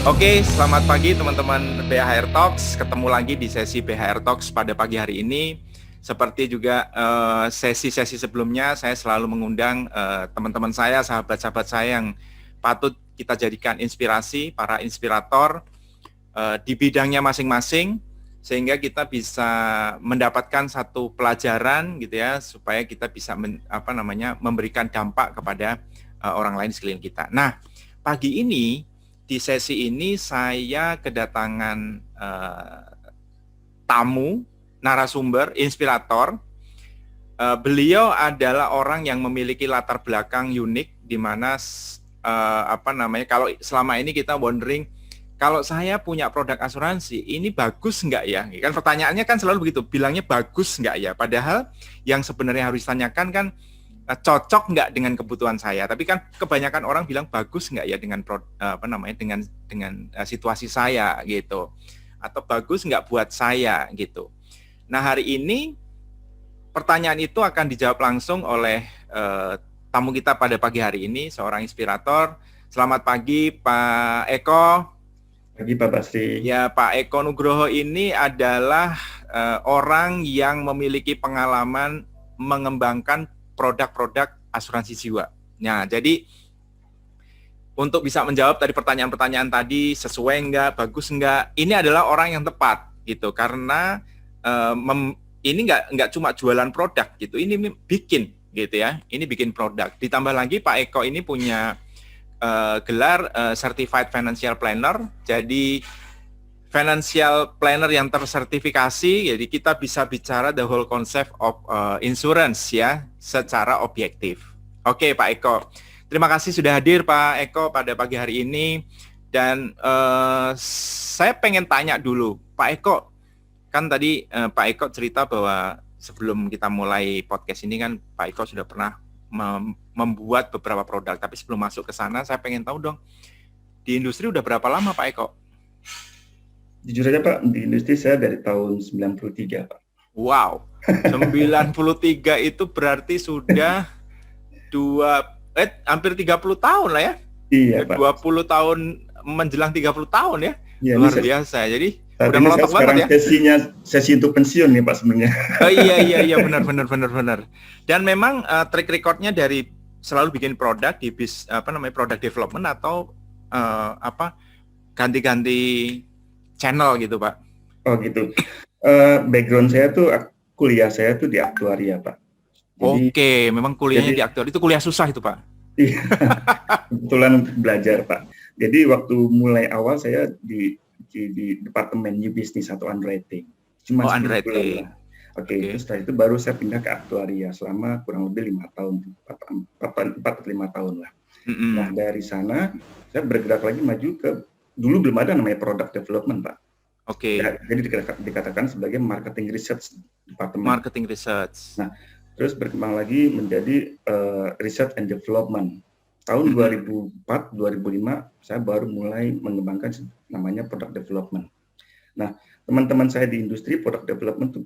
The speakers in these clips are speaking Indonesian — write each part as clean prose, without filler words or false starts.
Oke, selamat pagi teman-teman BHR Talks. Ketemu lagi di sesi BHR Talks pada pagi hari ini. Seperti juga sesi-sesi sebelumnya, saya selalu mengundang teman-teman saya, sahabat-sahabat saya yang patut kita jadikan inspirasi, para inspirator di bidangnya masing-masing, sehingga kita bisa mendapatkan satu pelajaran gitu ya, supaya kita bisa memberikan dampak kepada orang lain di sekeliling kita. Nah, pagi ini di sesi ini saya kedatangan tamu, narasumber, inspirator. Beliau adalah orang yang memiliki latar belakang unik, di mana kalau selama ini kita wondering, kalau saya punya produk asuransi, ini bagus nggak ya? Kan pertanyaannya kan selalu begitu, bilangnya bagus nggak ya? Padahal yang sebenarnya harus ditanyakan kan, cocok nggak dengan kebutuhan saya? Tapi kan kebanyakan orang bilang bagus nggak ya dengan dengan situasi saya gitu, atau bagus nggak buat saya gitu. Nah, hari ini pertanyaan itu akan dijawab langsung oleh tamu kita pada pagi hari ini, seorang inspirator. Selamat pagi Pak Eko. Pagi Pak Basri. Ya, Pak Eko Nugroho ini adalah orang yang memiliki pengalaman mengembangkan produk-produk asuransi jiwa. Nah, jadi untuk bisa menjawab tadi pertanyaan-pertanyaan tadi, sesuai enggak, bagus enggak, ini adalah orang yang tepat gitu, karena ini enggak cuma jualan produk gitu, ini bikin gitu ya, ini bikin produk. Ditambah lagi Pak Eko ini punya gelar Certified Financial Planner, jadi financial planner yang tersertifikasi, jadi kita bisa bicara the whole concept of insurance ya, secara objektif. Oke Pak Eko, terima kasih sudah hadir Pak Eko pada pagi hari ini. Dan saya pengen tanya dulu, Pak Eko, kan tadi Pak Eko cerita bahwa sebelum kita mulai podcast ini kan Pak Eko sudah pernah membuat beberapa produk, tapi sebelum masuk ke sana saya pengen tahu dong, di industri udah berapa lama Pak Eko? Jujur aja Pak, di industri saya dari tahun 93 Pak. Wow, 93 itu berarti sudah hampir 30 tahun lah ya? Iya Pak. 20 tahun menjelang 30 tahun ya? Iya, Luar biasa, jadi udah melontok banget ya? Sesi untuk pensiun nih Pak sebenarnya. Oh iya, benar. Dan memang track recordnya dari selalu bikin produk di product development atau ganti-ganti channel gitu Pak? Oh gitu. Background saya tuh, kuliah saya tuh di aktuaria Pak. Jadi, Oke, memang kuliahnya di aktuaria, itu kuliah susah itu Pak? Iya, kebetulan belajar Pak. Jadi waktu mulai awal saya di departemen new business atau underwriting. Cuma underwriting. Oke, terus setelah itu baru saya pindah ke aktuaria selama kurang lebih 5 tahun, 4-5 tahun lah. Mm-hmm. Nah dari sana saya bergerak lagi maju ke, dulu belum ada namanya product development Pak. Oke. Ya, jadi dikatakan sebagai marketing research department. Marketing research. Nah terus berkembang lagi menjadi research and development. Tahun 2004-2005 saya baru mulai mengembangkan namanya product development. Nah teman-teman saya di industri product development tuh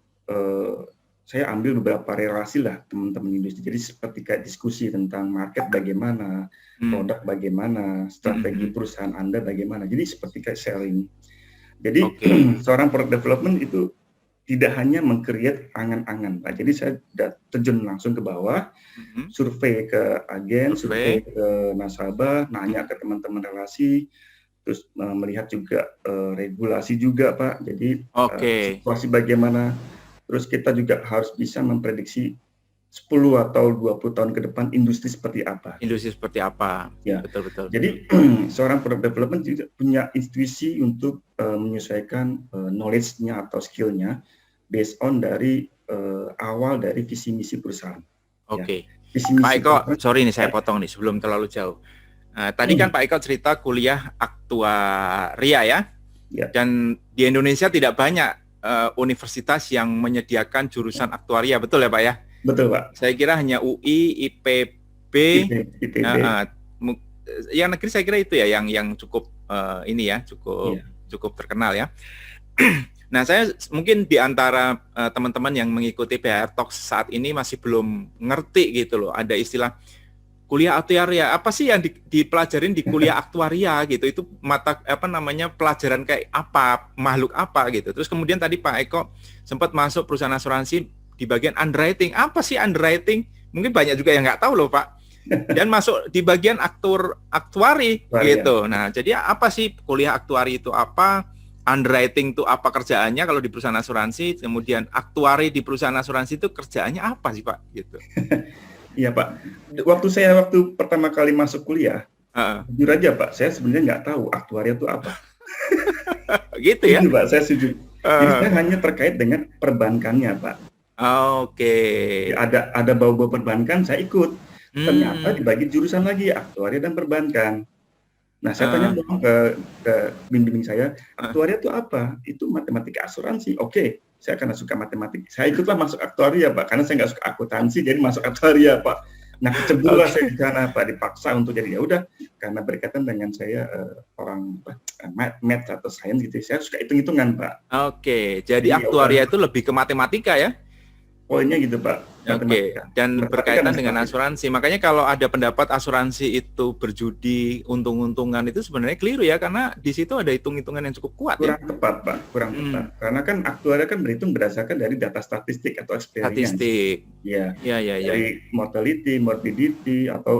saya ambil beberapa relasi lah teman-teman industri. Jadi seperti kayak diskusi tentang market bagaimana, produk bagaimana, strategi perusahaan Anda bagaimana. Jadi seperti kayak sharing. Jadi seorang product development itu tidak hanya meng-create angan-angan, Pak. Jadi saya terjun langsung ke bawah, survei ke agen, survei ke nasabah, nanya ke teman-teman relasi, terus melihat juga regulasi juga, Pak. Jadi situasi bagaimana. Terus kita juga harus bisa memprediksi 10 atau 20 tahun ke depan industri seperti apa. Industri seperti apa. Ya. Betul. Jadi seorang product development juga punya intuisi untuk menyesuaikan knowledge-nya atau skill-nya based on dari awal dari visi misi perusahaan. Oke. Pak Eko, sorry nih saya potong nih sebelum terlalu jauh. Tadi kan Pak Eko cerita kuliah aktuaria ya. Dan di Indonesia tidak banyak universitas yang menyediakan jurusan aktuaria, betul ya Pak ya? Betul Pak. Saya kira hanya UI, IPB, yang negeri saya kira itu ya yang cukup cukup terkenal ya. Nah saya mungkin di antara teman-teman yang mengikuti BHR Talks saat ini masih belum ngerti gitu loh, ada istilah Kuliah aktuaria, apa sih yang dipelajarin di kuliah aktuaria gitu? Itu mata apa namanya pelajaran kayak apa, makhluk apa gitu. Terus kemudian tadi Pak Eko sempat masuk perusahaan asuransi di bagian underwriting. Apa sih underwriting? Mungkin banyak juga yang nggak tahu loh Pak. Dan masuk di bagian aktuari gitu. Nah, jadi apa sih kuliah aktuari itu apa? Underwriting itu apa kerjaannya kalau di perusahaan asuransi? Kemudian aktuari di perusahaan asuransi itu kerjaannya apa sih Pak? Gitu. Iya Pak, waktu pertama kali masuk kuliah, jujur aja Pak, saya sebenarnya nggak tahu aktuaria itu apa. Gitu ya? Itu Pak, saya setuju. Jadi saya hanya terkait dengan perbankannya Pak. Oke. Ada bau-bau perbankan, saya ikut. Ternyata dibagi jurusan lagi, aktuaria dan perbankan. Nah, saya tanya dong ke bimbing saya, aktuaria itu apa? Itu matematika asuransi. Oke. Saya karena suka matematik, saya ikutlah masuk aktuaria Pak, karena saya nggak suka akuntansi, jadi masuk aktuaria Pak. Nah kecebur saya di sana Pak, dipaksa untuk jadi ya udah, karena berkaitan dengan saya orang math atau sains gitu, saya suka hitung-hitungan Pak. Oke, jadi aktuaria itu lebih ke matematika ya? Poinnya gitu Pak. Oke, dan berkaitan dengan asuransi. Makanya kalau ada pendapat asuransi itu berjudi, untung-untungan itu sebenarnya keliru ya, karena di situ ada hitung-hitungan yang cukup kuat. Kurang tepat Pak, kurang tepat. Karena kan aktuaria kan berhitung berdasarkan dari data statistik atau experience. Statistik. Ya. Dari mortality, morbidity atau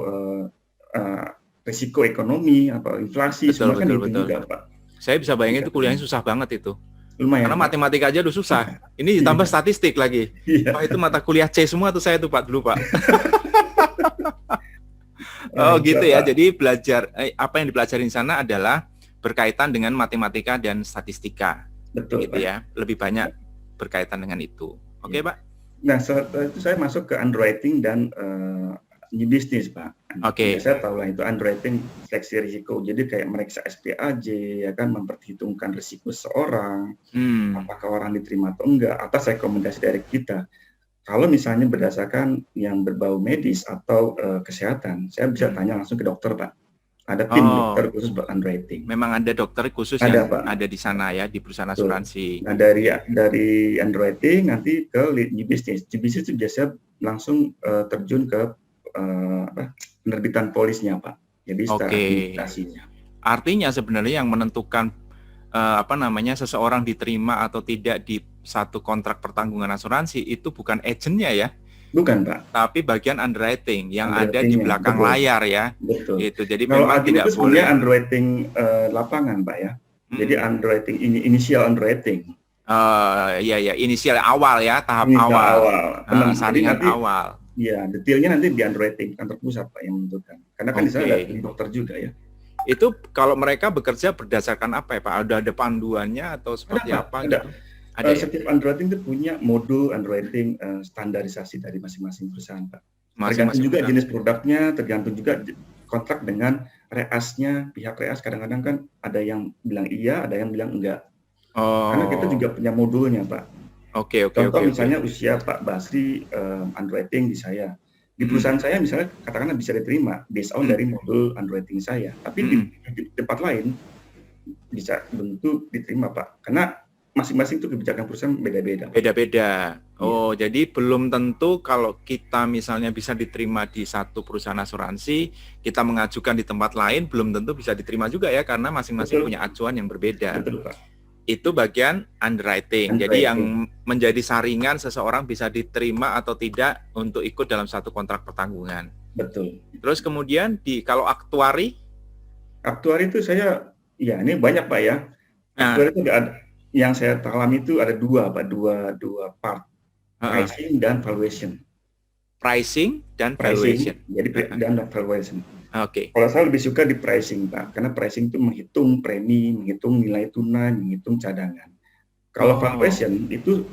risiko ekonomi atau inflasi, semua kan dihitung juga Pak. Saya bisa bayangin itu kuliahnya susah banget itu. Lumayan, karena matematika aja udah susah. Ini ditambah statistik lagi. Pak, itu mata kuliah C semua tuh saya tuh Pak dulu Pak. Oh gitu ya. Jadi belajar apa yang dipelajari di sana adalah berkaitan dengan matematika dan statistika. Betul gitu Pak. Ya. Lebih banyak berkaitan dengan itu. Oke Pak. Nah setelah itu saya masuk ke underwriting dan new business Pak. Oke. Saya tahu lah itu underwriting seleksi risiko. Jadi kayak meriksa SPAJ, ya kan, memperhitungkan risiko seorang, apakah orang diterima atau enggak, atas rekomendasi dari kita. Kalau misalnya berdasarkan yang berbau medis atau kesehatan, saya bisa tanya langsung ke dokter Pak. Ada tim dokter khusus buat underwriting. Memang ada dokter khusus ada, yang Pak. Ada di sana ya, di perusahaan asuransi. Nah dari underwriting nanti ke new business. New business itu biasanya langsung terjun ke penerbitan polisnya Pak. Jadi secara administrasinya. Artinya sebenarnya yang menentukan seseorang diterima atau tidak di satu kontrak pertanggungan asuransi itu bukan agennya ya. Bukan Pak. Tapi bagian underwriting yang ada di belakang layar ya. Betul. Itu. Jadi kalau memang tidak itu boleh underwriting lapangan Pak ya. Jadi underwriting initial underwriting. Iya inisial awal ya, tahap awal. Saringan awal. Ya, detailnya nanti di underwriting kantor pusat Pak yang menentukan. Karena kan di sana ada dokter juga ya. Itu kalau mereka bekerja berdasarkan apa ya Pak? Ada panduannya atau seperti apa? Ada. Gitu? Ada setiap underwriting itu punya modul underwriting standarisasi dari masing-masing perusahaan Pak. Tergantung juga jenis produknya, tergantung juga kontrak dengan reasnya. Pihak reas kadang-kadang kan ada yang bilang iya, ada yang bilang enggak. Karena kita juga punya modulnya Pak. Contoh misalnya usia Pak Basri underwriting di saya. Di perusahaan saya misalnya katakanlah bisa diterima based on dari modul underwriting saya. Tapi di tempat lain bisa tentu diterima Pak. Karena masing-masing itu kebijakan perusahaan beda-beda. Beda-beda. Jadi belum tentu kalau kita misalnya bisa diterima di satu perusahaan asuransi, kita mengajukan di tempat lain belum tentu bisa diterima juga ya karena masing-masing punya acuan yang berbeda. Betul Pak. Itu bagian underwriting. Jadi yang menjadi saringan seseorang bisa diterima atau tidak untuk ikut dalam satu kontrak pertanggungan. Betul. Terus kemudian kalau aktuari? Aktuari itu saya, ya ini banyak Pak ya. Aktuari itu ada, yang saya alami itu ada dua part. Pricing dan valuation. Pricing dan valuation. Jadi dan valuation. Oke. Kalau saya lebih suka di pricing Pak, karena pricing itu menghitung premi, menghitung nilai tunai, menghitung cadangan. Kalau valuation itu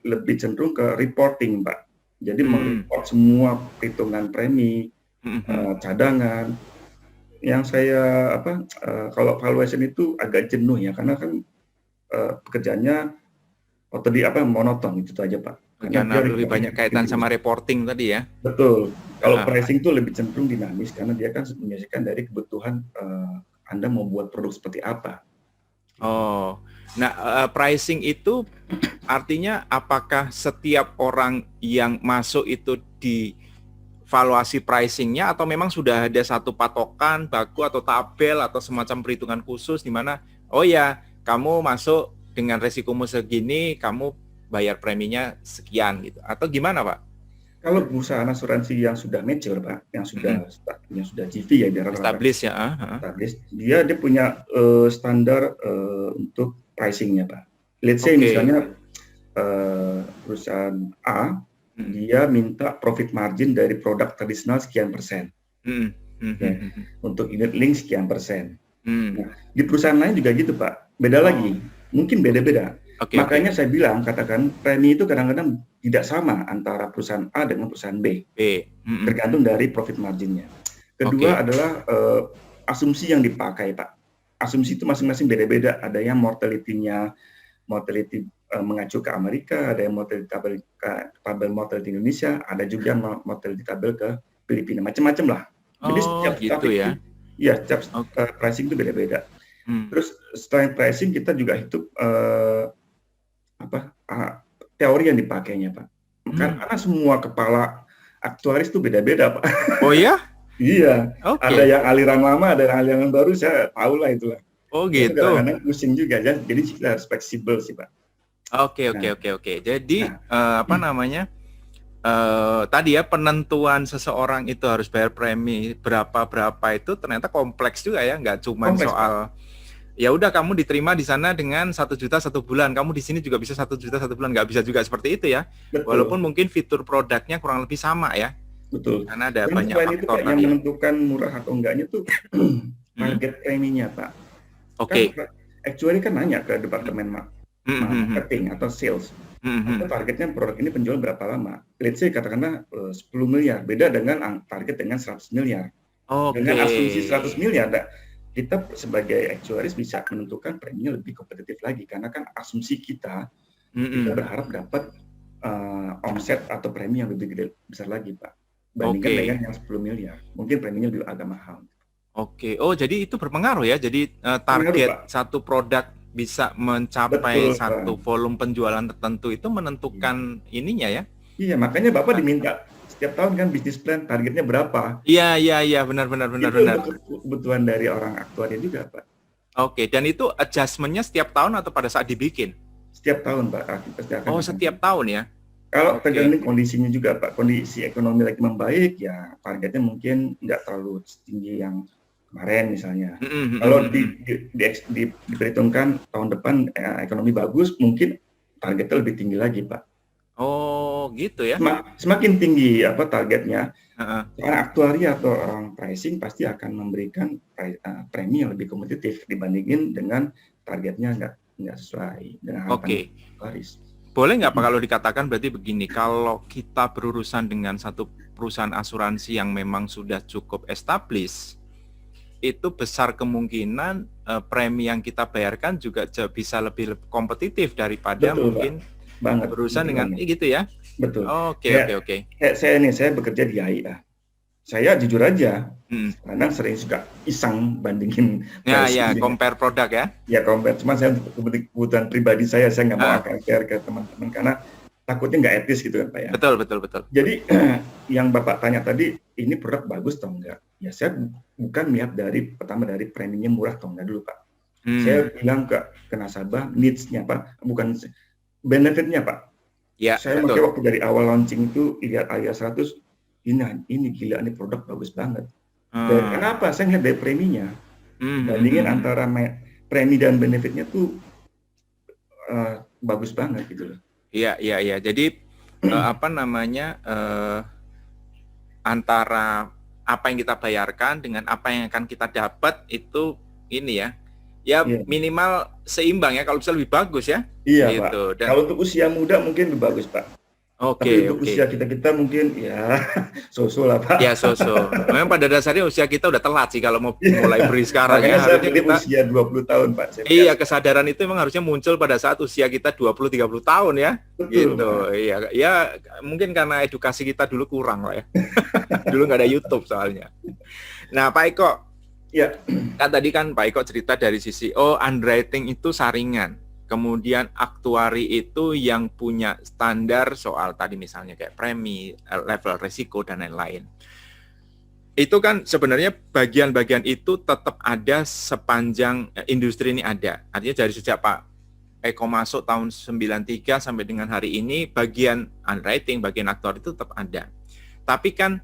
lebih cenderung ke reporting Pak. Jadi mereport semua perhitungan premi, cadangan. Yang saya kalau valuation itu agak jenuh ya, karena kan pekerjaannya monoton itu aja Pak. Karena lebih banyak kaitan sama reporting tadi ya. Betul. Kalau pricing itu lebih cenderung dinamis karena dia kan menyesuaikan dari kebutuhan Anda mau buat produk seperti apa. Pricing itu artinya apakah setiap orang yang masuk itu valuasi pricing-nya atau memang sudah ada satu patokan baku atau tabel atau semacam perhitungan khusus di mana oh ya, kamu masuk dengan resikomu segini, kamu bayar preminya sekian gitu. Atau gimana, Pak? Kalau perusahaan asuransi yang sudah mature, Pak, yang sudah GV ya, Established ya. established, dia punya standar untuk pricing-nya, Pak. Let's say misalnya perusahaan A, dia minta profit margin dari produk tradisional sekian persen. Untuk unit link sekian persen. Nah, di perusahaan lain juga gitu, Pak. Beda lagi, mungkin beda-beda. Makanya saya bilang, katakan premi itu kadang-kadang tidak sama antara perusahaan A dengan perusahaan B. Tergantung dari profit marginnya. Kedua adalah asumsi yang dipakai, Pak. Asumsi itu masing-masing beda-beda. Ada yang mortality mengacu ke Amerika, ada yang tabel mortality Indonesia, ada juga mortality tabel ke Filipina, macam-macam lah. Jadi setiap gitu ya. Setiap pricing itu beda-beda. Terus selain pricing kita juga hitung teori yang dipakainya, Pak. Karena semua kepala aktuaris itu beda-beda, Pak. Oh ya? Iya. Ada yang aliran lama, ada yang aliran baru, saya tahu lah itulah. Oh gitu. Kadang-kadang pusing juga, jadi kita harus fleksibel sih, Pak. Oke. Jadi tadi ya penentuan seseorang itu harus bayar premi berapa itu ternyata kompleks juga ya, nggak cuma soal ya udah kamu diterima di sana dengan 1 juta 1 bulan, kamu di sini juga bisa 1 juta 1 bulan, nggak bisa juga seperti itu ya. Betul. Walaupun mungkin fitur produknya kurang lebih sama ya. Betul. Karena ada banyak faktor yang menentukan murah atau enggaknya tuh target preminya, Pak. Actually kan nanya ke departemen marketing atau sales. Atau targetnya produk ini penjual berapa lama? Let's say katakanlah 10 miliar, beda dengan target dengan 100 miliar. Dengan asumsi 100 miliar, kita sebagai actuaries bisa menentukan preminya lebih kompetitif lagi karena kan asumsi kita berharap dapat omset atau premi yang lebih gede, besar lagi, Pak, bandingkan dengan yang 10 miliar. Mungkin preminya lebih agak mahal. Oh jadi itu berpengaruh ya. Jadi target satu produk bisa mencapai satu volume penjualan tertentu itu menentukan ininya ya. Iya, makanya Bapak diminta setiap tahun kan bisnis plan targetnya berapa. Iya, benar. Itu kebutuhan dari orang aktuaria juga, Pak. Dan itu adjustment-nya setiap tahun atau pada saat dibikin? Setiap tahun, Pak. Setiap tahun ya? Kalau tergantung kondisinya juga, Pak. Kondisi ekonomi lagi membaik, ya targetnya mungkin nggak terlalu tinggi yang kemarin misalnya. Kalau diperhitungkan tahun depan ekonomi bagus, mungkin targetnya lebih tinggi lagi, Pak. Oh, gitu ya. Semakin tinggi targetnya, orang aktuaria atau orang pricing pasti akan memberikan premi yang lebih kompetitif dibandingin dengan targetnya nggak sesuai dengan harapan aktuaris. Boleh nggak Pak kalau dikatakan berarti begini, kalau kita berurusan dengan satu perusahaan asuransi yang memang sudah cukup established, itu besar kemungkinan premi yang kita bayarkan juga bisa lebih kompetitif daripada mungkin berurusan dengan gitu ya. Betul. Oke. Saya bekerja di AIA. Saya jujur aja, karena sering suka iseng bandingin. Compare produk ya. Ya compare. Cuma saya kebutuhan pribadi saya nggak mau share ke teman-teman karena takutnya nggak etis gitu kan, Pak ya. Betul. Jadi yang Bapak tanya tadi, ini produk bagus atau enggak? Ya saya bukan lihat pertama dari preminya murah atau enggak dulu, Pak. Saya bilang ke nasabah needs-nya, Pak, bukan benefit-nya, Pak. Ya, saya pakai waktu dari awal launching itu lihat AIA 100, ini gila, ini produk bagus banget. Dan kenapa? Saya lihat dari preminya. Bandingin antara premi dan benefitnya tuh bagus banget gitu loh. Iya. Jadi antara apa yang kita bayarkan dengan apa yang akan kita dapat itu ini ya. Ya minimal seimbang ya, kalau bisa lebih bagus ya. Iya, gitu. Pak. Kalau untuk usia muda mungkin lebih bagus, Pak. Tapi untuk usia kita mungkin ya so-so lah, Pak. Ya so-so. Memang pada dasarnya usia kita udah telat sih kalau mau mulai beri sekarang ya. Harusnya kita usia 20 tahun, Pak. Iya, kesadaran itu memang harusnya muncul pada saat usia kita 20-30 tahun ya. Betul, gitu. Iya, ya mungkin karena edukasi kita dulu kurang lah ya. Dulu nggak ada YouTube soalnya. Nah, Pak Eko. Ya. Tadi kan Pak Eko cerita dari sisi underwriting itu saringan. kemudian aktuari itu yang punya standar soal tadi misalnya kayak premi, level risiko dan lain-lain. Itu kan sebenarnya bagian-bagian itu tetap ada sepanjang industri ini ada. Artinya dari sejak Pak Eko masuk tahun 93 sampai dengan hari ini, bagian underwriting, bagian aktuari itu tetap ada. Tapi kan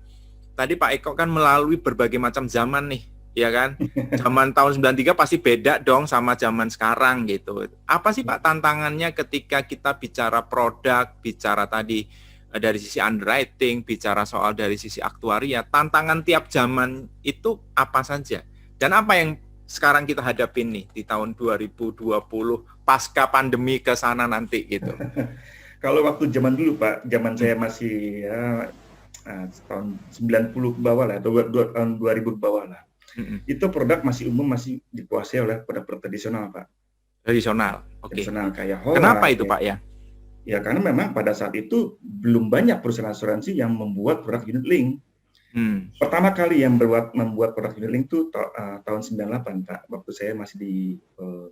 tadi Pak Eko kan melalui berbagai macam zaman nih, ya kan? Zaman tahun 93 pasti beda dong sama zaman sekarang gitu. Apa sih Pak tantangannya ketika kita bicara produk, bicara tadi dari sisi underwriting, bicara soal dari sisi aktuaria, tantangan tiap zaman itu apa saja? Dan apa yang sekarang kita hadapin nih di tahun 2020 pasca pandemi ke sana nanti gitu? Kalau waktu zaman dulu Pak, zaman saya masih ya, tahun 90 ke bawah lah, atau tahun 2000 ke bawah lah. Itu produk masih umum, masih dikuasai oleh produk tradisional, Pak. Tradisional, oke. Tradisional kayak Hola. Kenapa itu, Pak ya? Ya karena memang pada saat itu belum banyak perusahaan asuransi yang membuat produk unit link. Pertama kali yang membuat produk unit link itu tahun 98, Pak. Waktu saya masih di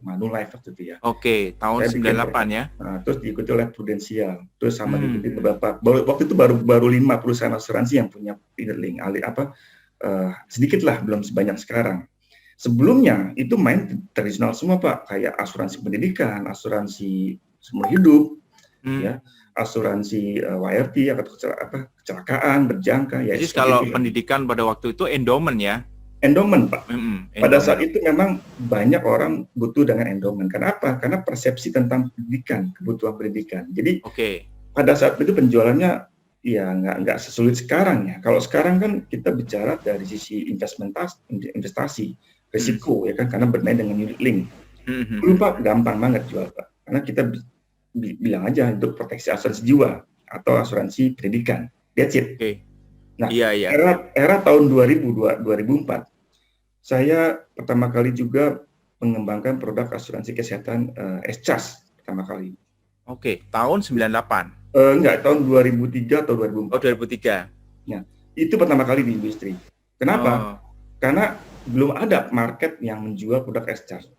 Manulife waktu itu ya. Oke, tahun 98 ya. Terus diikuti oleh Prudential. Terus sama diikuti beberapa. Waktu itu baru 5 perusahaan asuransi yang punya unit link. Sedikit lah, belum sebanyak sekarang. Sebelumnya itu main tradisional semua Pak, kayak asuransi pendidikan, asuransi seumur hidup, ya, asuransi YRT atau kecelakaan berjangka. Ya, jadi kalau pendidikan pada waktu itu endowment ya? Endowment Pak. Pada saat itu memang banyak orang butuh dengan endowment. Kenapa? Karena persepsi tentang pendidikan, kebutuhan pendidikan. Jadi pada saat itu penjualannya ya nggak sesulit sekarang ya. Kalau sekarang kan kita bicara dari sisi investasi, risiko ya kan, karena bermain dengan unit link. Dulu Pak gampang banget jual Pak, karena kita bilang aja untuk proteksi asuransi jiwa atau asuransi pendidikan. That's it. Nah, era tahun 2004, saya pertama kali juga mengembangkan produk asuransi kesehatan S-Charge pertama kali. Tahun 98. Enggak, tahun 2003 atau 2004. 2003. Nah, itu pertama kali di industri. Kenapa? Karena belum ada market yang menjual produk S-Charge.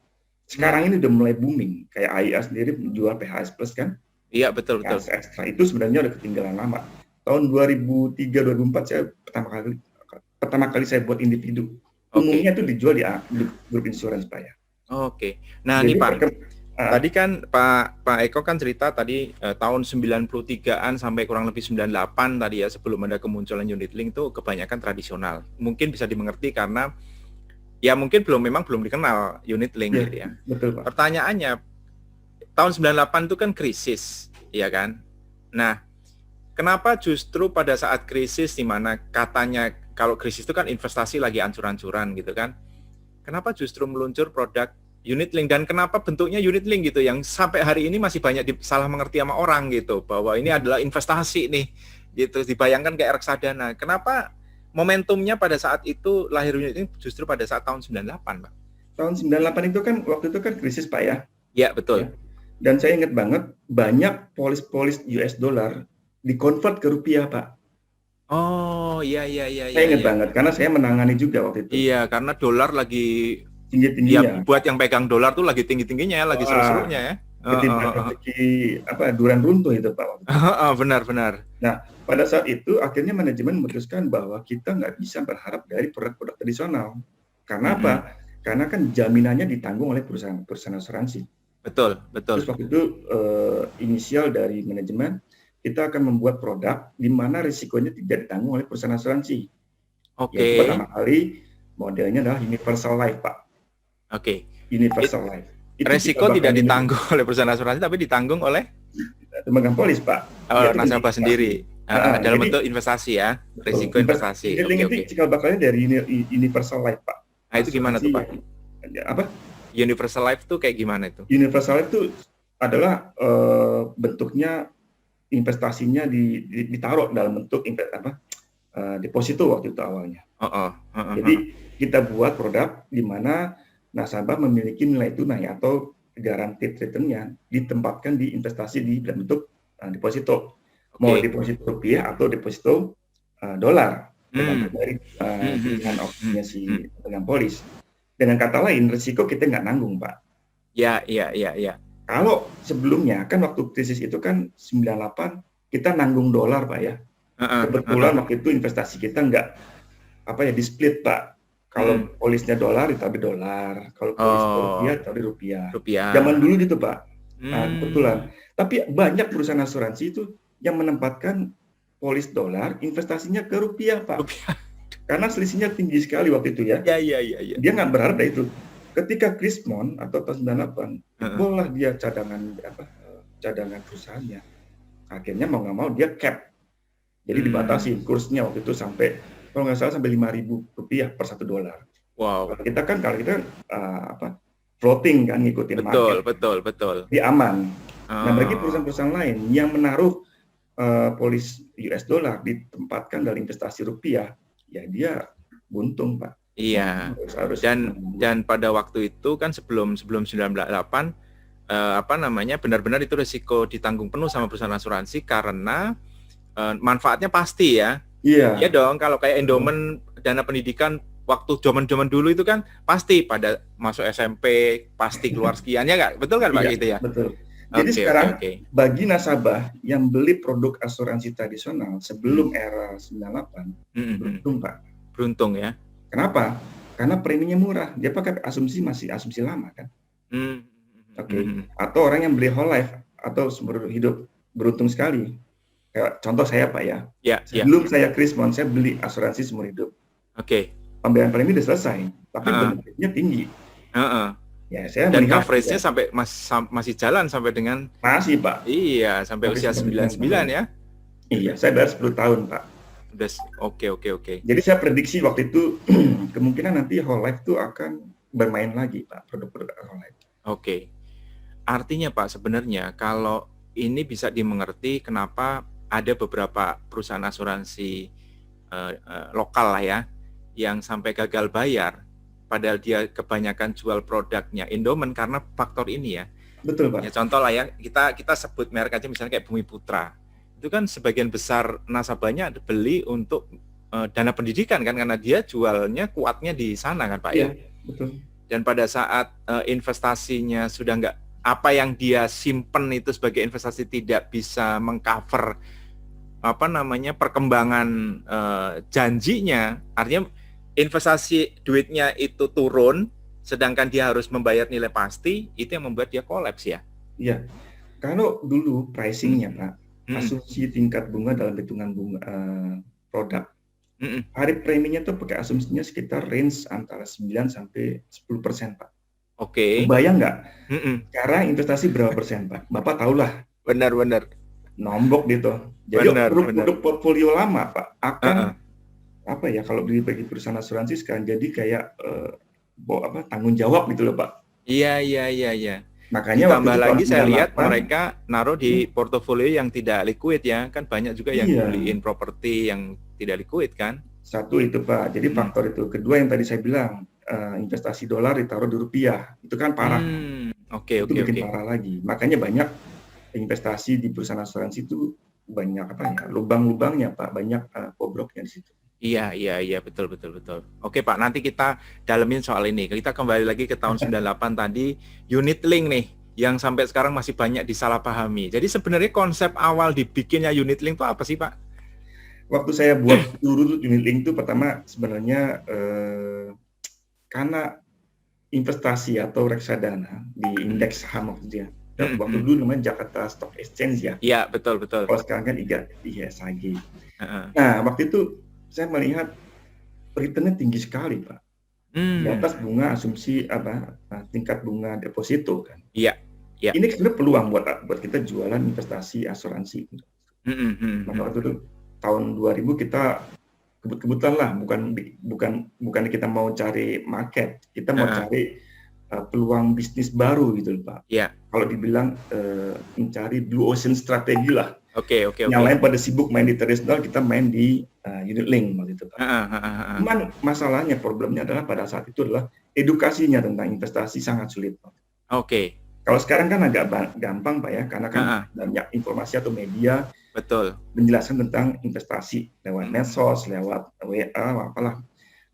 Sekarang ini udah mulai booming. Kayak AIA sendiri menjual PHS Plus kan? Iya, betul. Extra itu sebenarnya udah ketinggalan lama. Tahun 2003-2004 saya pertama kali saya buat individu. Umumnya itu dijual di grup insurance Pak ya. Nah, jadi, nih Pak. Tadi kan Pak Eko kan cerita tadi tahun 93-an sampai kurang lebih 98 tadi ya, sebelum ada kemunculan unit link itu kebanyakan tradisional. Mungkin bisa dimengerti karena ya mungkin memang belum dikenal unit link gitu ya. Betul, Pak. Pertanyaannya, tahun 98 itu kan krisis, ya kan? Nah, kenapa justru pada saat krisis di mana katanya kalau krisis itu kan investasi lagi ancur-ancuran gitu kan? Kenapa justru meluncur produk unit link, dan kenapa bentuknya unit link gitu yang sampai hari ini masih banyak salah mengerti sama orang gitu, bahwa ini adalah investasi nih gitu, dibayangkan kayak reksadana. Kenapa momentumnya pada saat itu lahir unit link justru pada saat tahun 98 Pak? Tahun 98 itu kan waktu itu kan krisis Pak ya? Ya betul. Dan saya ingat banget banyak polis US dollar dikonvert ke rupiah Pak. Iya. Saya ingat banget karena saya menangani juga waktu itu. Iya, karena dolar lagi tinggi-tingginya. Ya, buat yang pegang dolar tuh lagi tinggi-tingginya ya, lagi seru-serunya ya. Duran runtuh itu Pak. Benar. Nah, pada saat itu akhirnya manajemen memutuskan bahwa kita nggak bisa berharap dari produk-produk tradisional. Karena apa? Karena kan jaminannya ditanggung oleh perusahaan asuransi. Betul. Terus waktu itu inisial dari manajemen, kita akan membuat produk di mana risikonya tidak ditanggung oleh perusahaan asuransi. Yang pertama kali modelnya adalah Universal Life Pak. Universal Life. Risiko tidak ditanggung oleh perusahaan asuransi, tapi ditanggung oleh pemegang polis Pak. Nasabah sendiri. Dalam bentuk investasi ya, risiko investasi. Ini cikal bakalnya dari Universal Life Pak. Nah itu gimana tuh Pak? Apa? Universal Life tuh kayak gimana itu? Universal Life itu adalah bentuknya investasinya ditaruh dalam bentuk deposito waktu itu awalnya. Jadi kita buat produk di mana nasabah memiliki nilai tunai atau guaranteed return-nya ditempatkan di investasi di dalam bentuk deposito. Mau deposito rupiah atau deposito dolar dari pilihan opsinya pemegang polis. Dengan kata lain, risiko kita nggak nanggung, Pak. Ya. Kalau sebelumnya kan waktu krisis itu kan 98 kita nanggung dolar Pak ya. Kebetulan waktu itu investasi kita nggak di split Pak. Kalau polisnya dolar ditaruh di dolar, kalau polis rupiah ditaruh di rupiah. Zaman dulu gitu Pak. Nah, kebetulan. Tapi banyak perusahaan asuransi itu yang menempatkan polis dolar investasinya ke rupiah Pak. Karena selisihnya tinggi sekali waktu itu ya. Iya. Dia nggak berharap itu. Ketika Krismon atau tahun 98, boleh dia cadangan perusahaannya. Akhirnya mau nggak mau dia cap. Jadi dibatasi kursnya waktu itu sampai kalau nggak salah sampai Rp5.000 per $1. Wow. Kalau kita floating kan ngikutin market. Betul. Dia aman. Nah, bagi perusahaan-perusahaan lain yang menaruh polis US dollar ditempatkan dalam investasi rupiah, ya dia buntung Pak. Iya. Dan pada waktu itu kan sebelum 98 benar-benar itu risiko ditanggung penuh sama perusahaan asuransi karena manfaatnya pasti ya. Iya. Iya dong, kalau kayak endowment dana pendidikan waktu zaman-zaman dulu itu kan pasti pada masuk SMP pasti keluar sekian ya nggak? Betul kan Pak gitu ya? Betul. Jadi sekarang bagi nasabah yang beli produk asuransi tradisional sebelum era 98 beruntung Pak. Beruntung ya. Kenapa? Karena preminya murah. Dia pakai masih asumsi lama kan. Atau orang yang beli whole life atau seumur hidup beruntung sekali. Kayak contoh saya Pak ya. Sebelum saya Krismon, saya beli asuransi seumur hidup. Pembayaran premi sudah selesai, tapi benefitnya tinggi. Ya, saya dan coverage-nya sampai masih jalan sampai dengan masih Pak. Iya, sampai usia 99 ya. Iya, saya bayar 10 tahun Pak. Oke. Jadi saya prediksi waktu itu kemungkinan nanti whole life itu akan bermain lagi Pak, produk-produk whole life. Oke. Artinya Pak sebenarnya kalau ini bisa dimengerti kenapa ada beberapa perusahaan asuransi lokal lah ya yang sampai gagal bayar padahal dia kebanyakan jual produknya endowment karena faktor ini ya. Betul Pak. Ya contoh lah ya, kita sebut merek aja misalnya kayak Bumi Putra. Itu kan sebagian besar nasabahnya beli untuk dana pendidikan kan karena dia jualnya kuatnya di sana kan Pak ya. Betul. Dan pada saat investasinya sudah nggak apa yang dia simpen itu sebagai investasi tidak bisa mengcover perkembangan janjinya, artinya investasi duitnya itu turun sedangkan dia harus membayar nilai pasti, itu yang membuat dia kolaps ya. Iya. Kalau dulu pricingnya Pak, asumsi tingkat bunga dalam hitungan bunga produk. Hari preminya tuh pakai asumsinya sekitar range antara 9 sampai 10% Pak. Oke. Bayang nggak? Sekarang investasi berapa persen Pak? Bapak tahulah. Benar. Nombok gitu. Jadi produk portfolio lama Pak akan kalau bagi perusahaan asuransi sekarang jadi kayak tanggung jawab gitu loh Pak. Iya. Makanya tambah lagi saya lihat mereka naruh di portofolio yang tidak liquid ya, kan banyak juga yang beliin properti yang tidak liquid kan. Satu itu Pak, jadi faktor itu. Kedua yang tadi saya bilang, investasi dolar ditaruh di rupiah, itu kan parah. Oke. Bikin parah lagi. Makanya banyak investasi di perusahaan asuransi itu banyak lubang-lubangnya Pak, banyak bobroknya di situ. Iya, betul. Oke Pak, nanti kita dalemin soal ini. Kita kembali lagi ke tahun 98 tadi, unit link nih, yang sampai sekarang masih banyak disalahpahami. Jadi sebenarnya konsep awal dibikinnya unit link itu apa sih Pak? Waktu saya buat dulu unit link itu pertama sebenarnya karena investasi atau reksadana di indeks saham waktu dulu namanya Jakarta Stock Exchange ya. Iya, betul. Kalau sekarang kan IHSG. Nah, waktu itu saya melihat returnnya tinggi sekali Pak. Di atas bunga asumsi tingkat bunga deposito kan. Iya. Ini sebenarnya peluang buat kita jualan investasi asuransi. Maka waktu itu tahun 2000 kita kebetulan lah bukan kita mau cari market, kita mau cari peluang bisnis baru gitu Pak. Iya. Kalau dibilang mencari blue ocean strategi lah. Oke. Yang lain pada sibuk main di tradisional, kita main di unit link waktu itu Pak. Cuman masalahnya, problemnya adalah pada saat itu adalah edukasinya tentang investasi sangat sulit Pak. Oke. Kalau sekarang kan agak gampang Pak ya, karena kan banyak informasi atau media menjelaskan tentang investasi lewat medsos, lewat WA, apalah.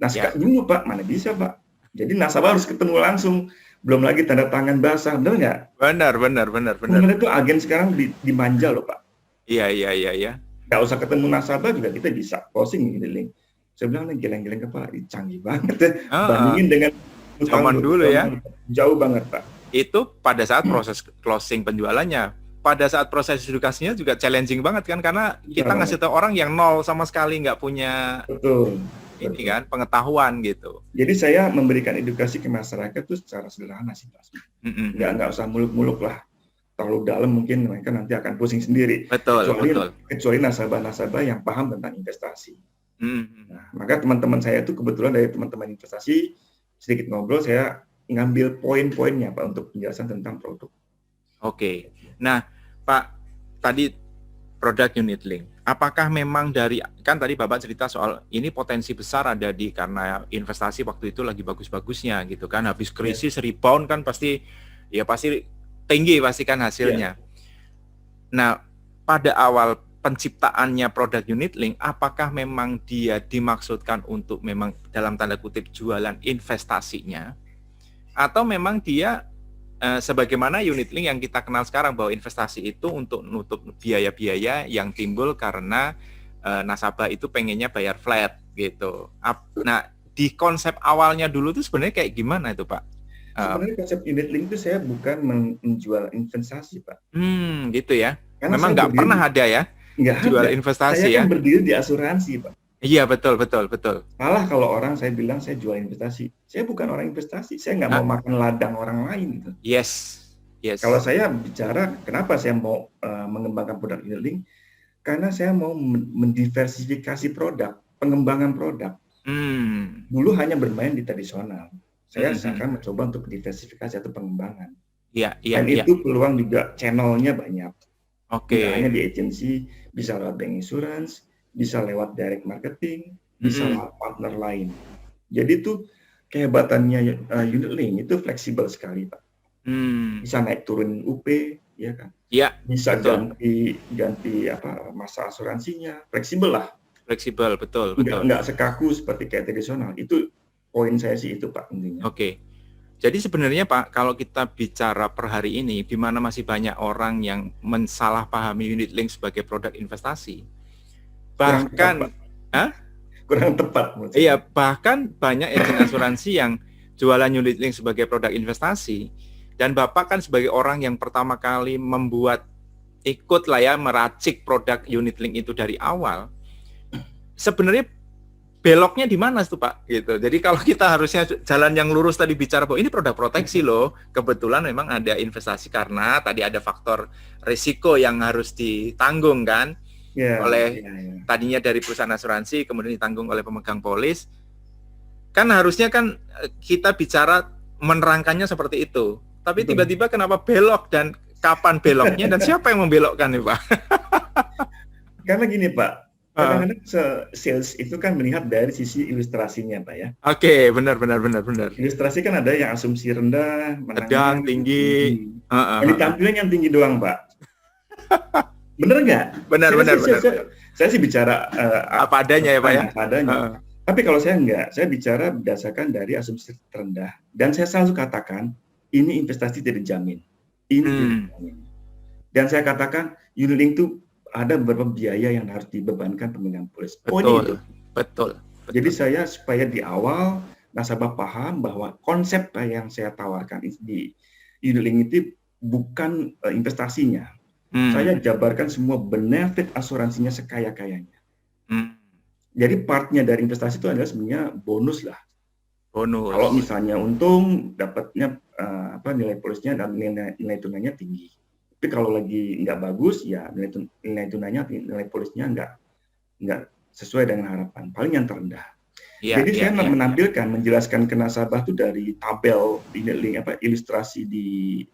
Nah dulu Pak, mana bisa Pak. Jadi nasabah harus ketemu langsung. belum lagi tanda tangan basah, benar nggak? Benar. Sebenarnya itu agen sekarang dimanja loh Pak. Iya. Nggak usah ketemu nasabah juga kita bisa closing unit link. Saya bilang nih geleng-geleng kepala, canggih banget ya. Bandingin dengan zaman dulu ya. Jauh banget Pak. Itu pada saat proses closing penjualannya. Pada saat proses edukasinya juga challenging banget kan, karena kita ngasih tahu orang yang nol sama sekali, nggak punya ini kan pengetahuan gitu. Jadi saya memberikan edukasi ke masyarakat itu secara sederhana sih Pak. Nggak usah muluk-muluk lah. Terlalu dalam mungkin mereka nanti akan pusing sendiri. Kecuali nasabah-nasabah yang paham tentang investasi. Nah, maka teman-teman saya itu kebetulan dari teman-teman investasi sedikit ngobrol, saya ngambil poin-poinnya Pak untuk penjelasan tentang produk. Oke. Nah, Pak, tadi produk unit link. Apakah memang kan tadi Bapak cerita soal ini potensi besar ada karena investasi waktu itu lagi bagus-bagusnya gitu kan, habis krisis rebound kan pasti tinggi pasti kan hasilnya. Nah, pada awal penciptaannya produk unit link, apakah memang dia dimaksudkan untuk memang dalam tanda kutip jualan investasinya, atau memang dia sebagaimana unit link yang kita kenal sekarang bahwa investasi itu untuk nutup biaya-biaya yang timbul karena nasabah itu pengennya bayar flat gitu. Nah, di konsep awalnya dulu itu sebenarnya kayak gimana itu Pak? Sebenarnya konsep unit link itu saya bukan menjual investasi Pak. Gitu ya. Karena memang nggak pernah ada ya jual investasi saya kan berdiri di asuransi Pak. Iya betul. Malah kalau orang saya bilang saya jual investasi, saya bukan orang investasi, saya nggak mau makan ladang orang lain gitu. Yes. Kalau saya bicara, kenapa saya mau mengembangkan produk unit link? Karena saya mau mendiversifikasi produk, pengembangan produk. Dulu hanya bermain di tradisional. Saya akan mencoba untuk diversifikasi atau pengembangan. Dan itu peluang juga channelnya banyak. Tidak hanya di agensi, bisa lewat bank insurance, bisa lewat direct marketing, bisa lewat partner lain. Jadi itu kehebatannya unit link itu fleksibel sekali Pak. Bisa naik turun UP, ya kan? Iya. Bisa ganti masa asuransinya, fleksibel lah. Fleksibel, betul. Nggak sekaku seperti kayak tradisional. Itu poin saya sih itu Pak intinya. Oke. Jadi sebenarnya Pak, kalau kita bicara per hari ini, di mana masih banyak orang yang mensalahpahami unit link sebagai produk investasi, bahkan kurang tepat. Iya, bahkan banyak agen asuransi yang jualan unit link sebagai produk investasi, dan Bapak kan sebagai orang yang pertama kali meracik produk unit link itu dari awal. Sebenarnya beloknya di mana tuh Pak? Gitu. Jadi kalau kita harusnya jalan yang lurus tadi bicara bahwa ini produk proteksi loh, kebetulan memang ada investasi karena tadi ada faktor risiko yang harus ditanggung kan tadinya dari perusahaan asuransi kemudian ditanggung oleh pemegang polis. Kan harusnya kan kita bicara menerangkannya seperti itu. Tapi tiba-tiba kenapa belok dan kapan beloknya dan siapa yang membelokkan nih Pak? Karena gini Pak. Kadang-kadang sales itu kan melihat dari sisi ilustrasinya Pak ya. Oke, benar. Ilustrasi kan ada yang asumsi rendah, sedang, tinggi. Yang ditampilkan yang tinggi doang Pak. Bener nggak? Benar. Saya sih bicara apa adanya ya Pak ya? Apa adanya. Tapi kalau saya enggak, saya bicara berdasarkan dari asumsi terendah. Dan saya selalu katakan, ini investasi tidak dijamin. Ini tidak dijamin. Dan saya katakan, unit link itu ada beberapa biaya yang harus dibebankan pemegang polis. Betul. Jadi saya supaya di awal nasabah paham bahwa konsep yang saya tawarkan di unit link itu bukan investasinya. Saya jabarkan semua benefit asuransinya sekaya-kayanya. Jadi partnya dari investasi itu adalah sebenarnya bonus lah. Kalau misalnya untung, dapatnya nilai polisnya dan nilai tunainya tinggi. Tapi kalau lagi nggak bagus, ya nilai tunainya, nilai polisnya nggak sesuai dengan harapan. Paling yang terendah. Jadi saya menampilkan, menjelaskan ke nasabah itu dari tabel unit link, ilustrasi di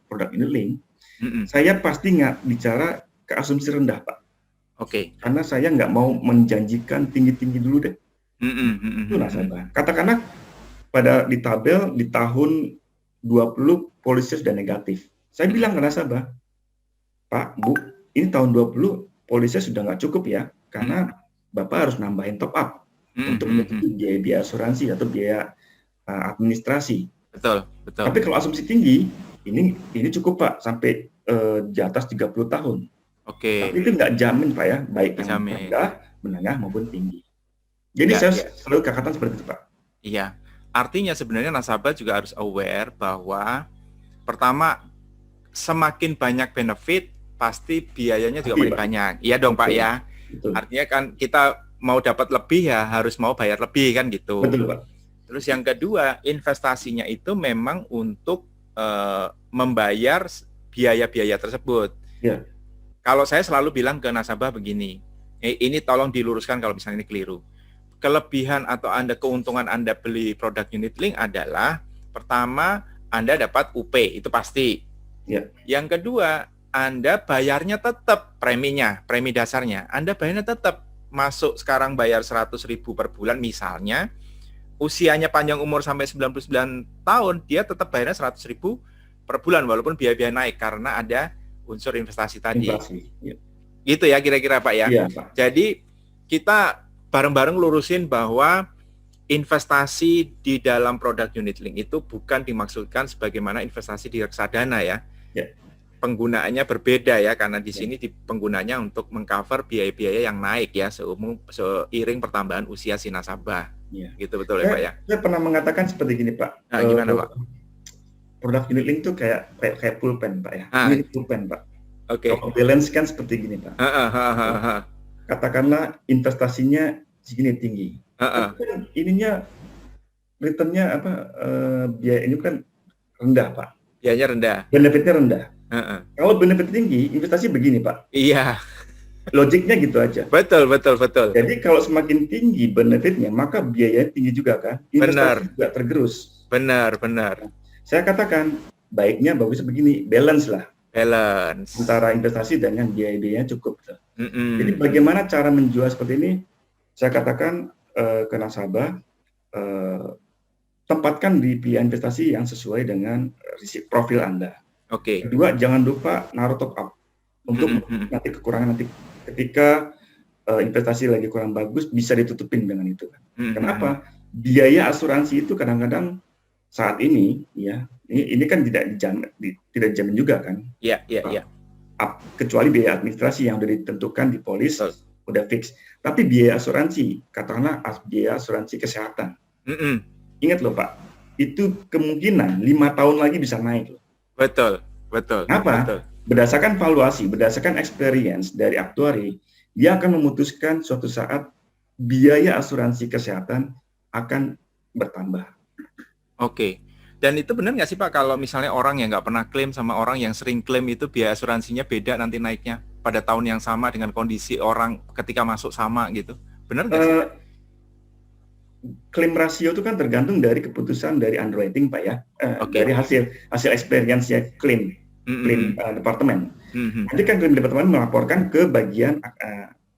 produk unit link. Saya pasti nggak bicara ke asumsi rendah, Pak. Karena saya nggak mau menjanjikan tinggi-tinggi dulu deh. Itu nasabah. Katakanlah di tabel di tahun 20 polisnya sudah negatif. Saya bilang ke nasabah, Pak, Bu, ini tahun 20 polisnya sudah nggak cukup ya, karena Bapak harus nambahin top up untuk menutupi biaya asuransi atau biaya administrasi. Betul, betul. Tapi kalau asumsi tinggi, ini cukup Pak, sampai di atas 30 tahun. Oke. Tapi itu nggak jamin Pak ya, baik yang Jamin. rendah, menengah maupun tinggi. Jadi Ya, saya ya. selalu katakan seperti itu Pak. Iya. Artinya sebenarnya nasabah juga harus aware bahwa pertama, semakin banyak benefit, pasti biayanya juga makin banyak. Iya dong Pak ya. Betul. Artinya kan kita mau dapat lebih ya harus mau bayar lebih kan gitu. Betul Pak. Terus yang kedua, investasinya itu memang untuk membayar biaya-biaya tersebut. Ya. Kalau saya selalu bilang ke nasabah begini, ini tolong diluruskan kalau misalnya ini keliru. Kelebihan atau keuntungan Anda beli produk unit link adalah pertama, Anda dapat UP, itu pasti. Ya. Yang kedua, Anda bayarnya tetap preminya, premi dasarnya. Anda bayarnya tetap masuk sekarang bayar 100.000 per bulan misalnya, usianya panjang umur sampai 99 tahun, dia tetap bayarnya 100.000 per bulan walaupun biaya-biaya naik karena ada unsur investasi tadi. Ya. Gitu ya kira-kira Pak ya. Ya, Pak. Jadi kita bareng-bareng lurusin bahwa investasi di dalam produk unit link itu bukan dimaksudkan sebagaimana investasi di reksadana ya. Ya. Penggunaannya berbeda ya karena di sini penggunanya untuk mengcover biaya-biaya yang naik ya seiring pertambahan usia si nasabah. Ya. Gitu betul ya Pak ya. Saya pernah mengatakan seperti gini Pak. Nah, gimana Pak? Produk unit link itu kayak pulpen Pak ya. Ini pulpen Pak. Oke. Kalau balance kan seperti gini Pak. Katakanlah investasinya segini tinggi. Kan ininya returnnya biaya ini kan rendah Pak. Biayanya rendah. Benefitnya rendah. Kalau benefit tinggi, investasi begini Pak. Iya. Logiknya gitu aja. Betul. Jadi kalau semakin tinggi benefitnya, maka biayanya tinggi juga kan. Investasi juga tergerus. Benar. Saya katakan baiknya bagusnya begini, balance lah. Balance. Antara investasi dengan biaya-biayanya cukup. Jadi bagaimana cara menjual seperti ini? Saya katakan ke nasabah, tempatkan di pilihan investasi yang sesuai dengan profil Anda. Oke. Kedua, jangan lupa naruh top up untuk nanti kekurangan nanti ketika investasi lagi kurang bagus bisa ditutupin dengan itu. Kenapa? Biaya asuransi itu kadang-kadang saat ini ya ini kan tidak dijamin juga kan? Iya. Kecuali biaya administrasi yang sudah ditentukan di polis udah fix. Tapi biaya asuransi, katakanlah biaya asuransi kesehatan. Ingat loh Pak, itu kemungkinan 5 tahun lagi bisa naik loh. Betul. Kenapa? Betul. Berdasarkan valuasi, berdasarkan experience dari aktuari, dia akan memutuskan suatu saat biaya asuransi kesehatan akan bertambah. Oke. Dan itu benar nggak sih Pak, kalau misalnya orang yang nggak pernah klaim sama orang yang sering klaim itu biaya asuransinya beda nanti naiknya pada tahun yang sama dengan kondisi orang ketika masuk sama gitu? Benar nggak sih? Klaim rasio itu kan tergantung dari keputusan dari underwriting Pak ya, dari hasil experience-nya klaim departemen. Nanti kan klaim departemen melaporkan ke bagian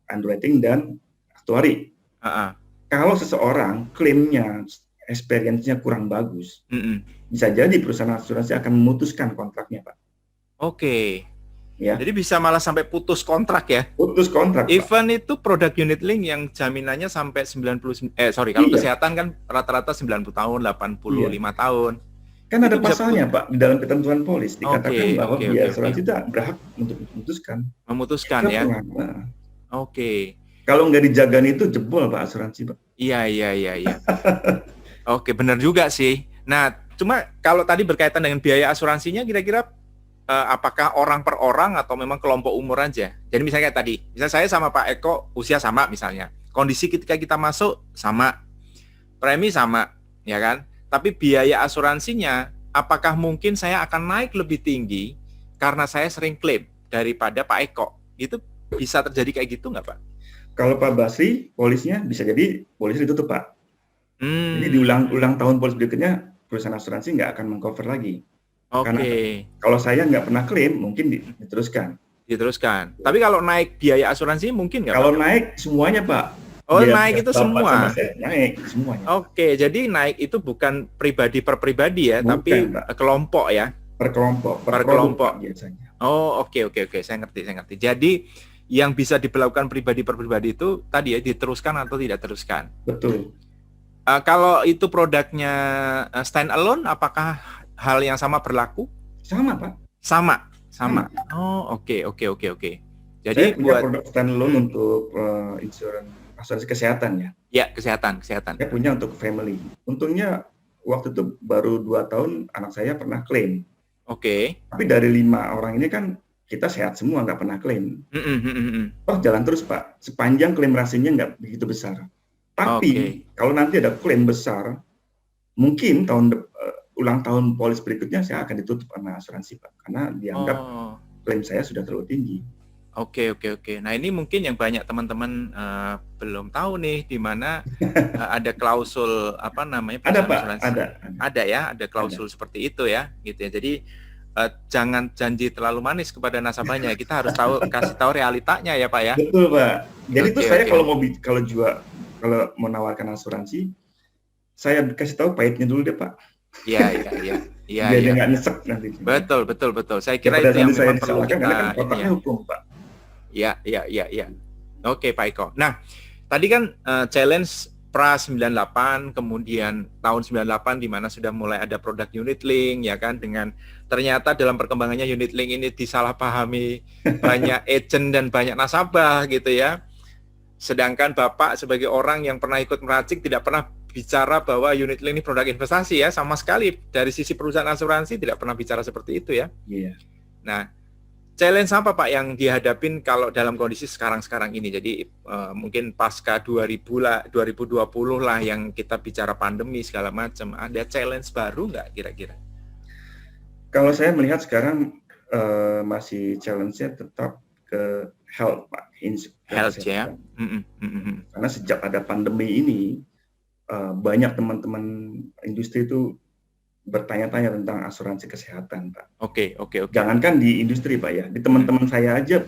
underwriting dan aktuari. Kalau seseorang klaimnya experience-nya kurang bagus, bisa jadi perusahaan asuransi akan memutuskan kontraknya Pak. Oke. Ya. Jadi bisa malah sampai putus kontrak ya? Putus kontrak. Even Pak. Itu produk unit link yang jaminannya sampai 90 kalau kesehatan kan rata-rata 90 tahun, 85 tahun. Kan ada pasalnya Pak di dalam ketentuan polis dikatakan bahwa biaya asuransi itu berhak untuk memutuskan ya. Oke. Kalau nggak dijaga itu jebol Pak asuransi Pak. Iya. Oke, benar juga sih. Nah, cuma kalau tadi berkaitan dengan biaya asuransinya kira-kira apakah orang per orang atau memang kelompok umur aja? Jadi misalnya kayak tadi, misalnya saya sama Pak Eko usia sama misalnya, kondisi ketika kita masuk sama, premi sama, ya kan? Tapi biaya asuransinya, apakah mungkin saya akan naik lebih tinggi karena saya sering klaim daripada Pak Eko? Itu bisa terjadi kayak gitu nggak Pak? Kalau Pak Basri, polisnya bisa jadi polis ditutup Pak. Jadi di ulang tahun polis berikutnya perusahaan asuransi nggak akan mengcover lagi. Karena kalau saya nggak pernah klaim, mungkin diteruskan. Tapi kalau naik biaya asuransi mungkin nggak? Kalau naik semuanya Pak. Naik itu semua. Naik semuanya. Oke, jadi naik itu bukan pribadi per pribadi ya, tapi Pak. Kelompok ya. Per kelompok biasanya. Oke. Saya ngerti. Jadi yang bisa diberlakukan pribadi per pribadi itu tadi ya diteruskan atau tidak teruskan. Betul. Kalau itu produknya stand alone, apakah hal yang sama berlaku? Sama, Pak. Sama, Sama. sama. Oh, oke, oke, oke, oke. Saya Jadi punya buat produk standalone untuk asuransi kesehatan ya. ya kesehatan, kesehatan. Saya punya untuk family. Untungnya waktu itu baru 2 tahun anak saya pernah klaim. Oke. Tapi dari 5 orang ini kan kita sehat semua, nggak pernah klaim. Oh, jalan terus, Pak. Sepanjang klaim rasinya nggak begitu besar. Tapi kalau nanti ada klaim besar, mungkin ulang tahun polis berikutnya saya akan ditutup sama asuransi, Pak. Karena dianggap klaim saya sudah terlalu tinggi. Oke. Nah, ini mungkin yang banyak teman-teman belum tahu nih, di mana ada klausul apa namanya Ada, Pak. asuransi. Ada ya, ada klausul seperti itu ya, gitu ya. Jadi jangan janji terlalu manis kepada nasabahnya. Kita harus kasih tahu realitanya ya, Pak ya. Betul, Pak. Jadi itu saya kalau mau nawarkan asuransi, saya kasih tahu pahitnya dulu deh, Pak. Iya. Biar dia nggak nyesek nanti. Betul. Saya kira itu yang memang perlu kita kan kotaknya hukum, Pak. Iya. Oke, Pak Eko. Nah, tadi kan challenge pra 98, kemudian tahun 98 di mana sudah mulai ada produk unit link ya kan, dengan ternyata dalam perkembangannya unit link ini disalahpahami banyak agent dan banyak nasabah gitu ya. Sedangkan Bapak sebagai orang yang pernah ikut meracik tidak pernah bicara bahwa unit link ini produk investasi ya, sama sekali dari sisi perusahaan asuransi tidak pernah bicara seperti itu ya. Iya. Nah, challenge apa Pak yang dihadapin kalau dalam kondisi sekarang ini? Jadi mungkin pasca 2020 lah yang kita bicara pandemi segala macam, ada challenge baru nggak kira-kira? Kalau saya melihat sekarang masih challenge-nya tetap ke health, Pak. Health ya. Karena sejak ada pandemi ini banyak teman-teman industri itu bertanya-tanya tentang asuransi kesehatan, Pak. Oke. Jangankan di industri, Pak ya, di teman-teman saya aja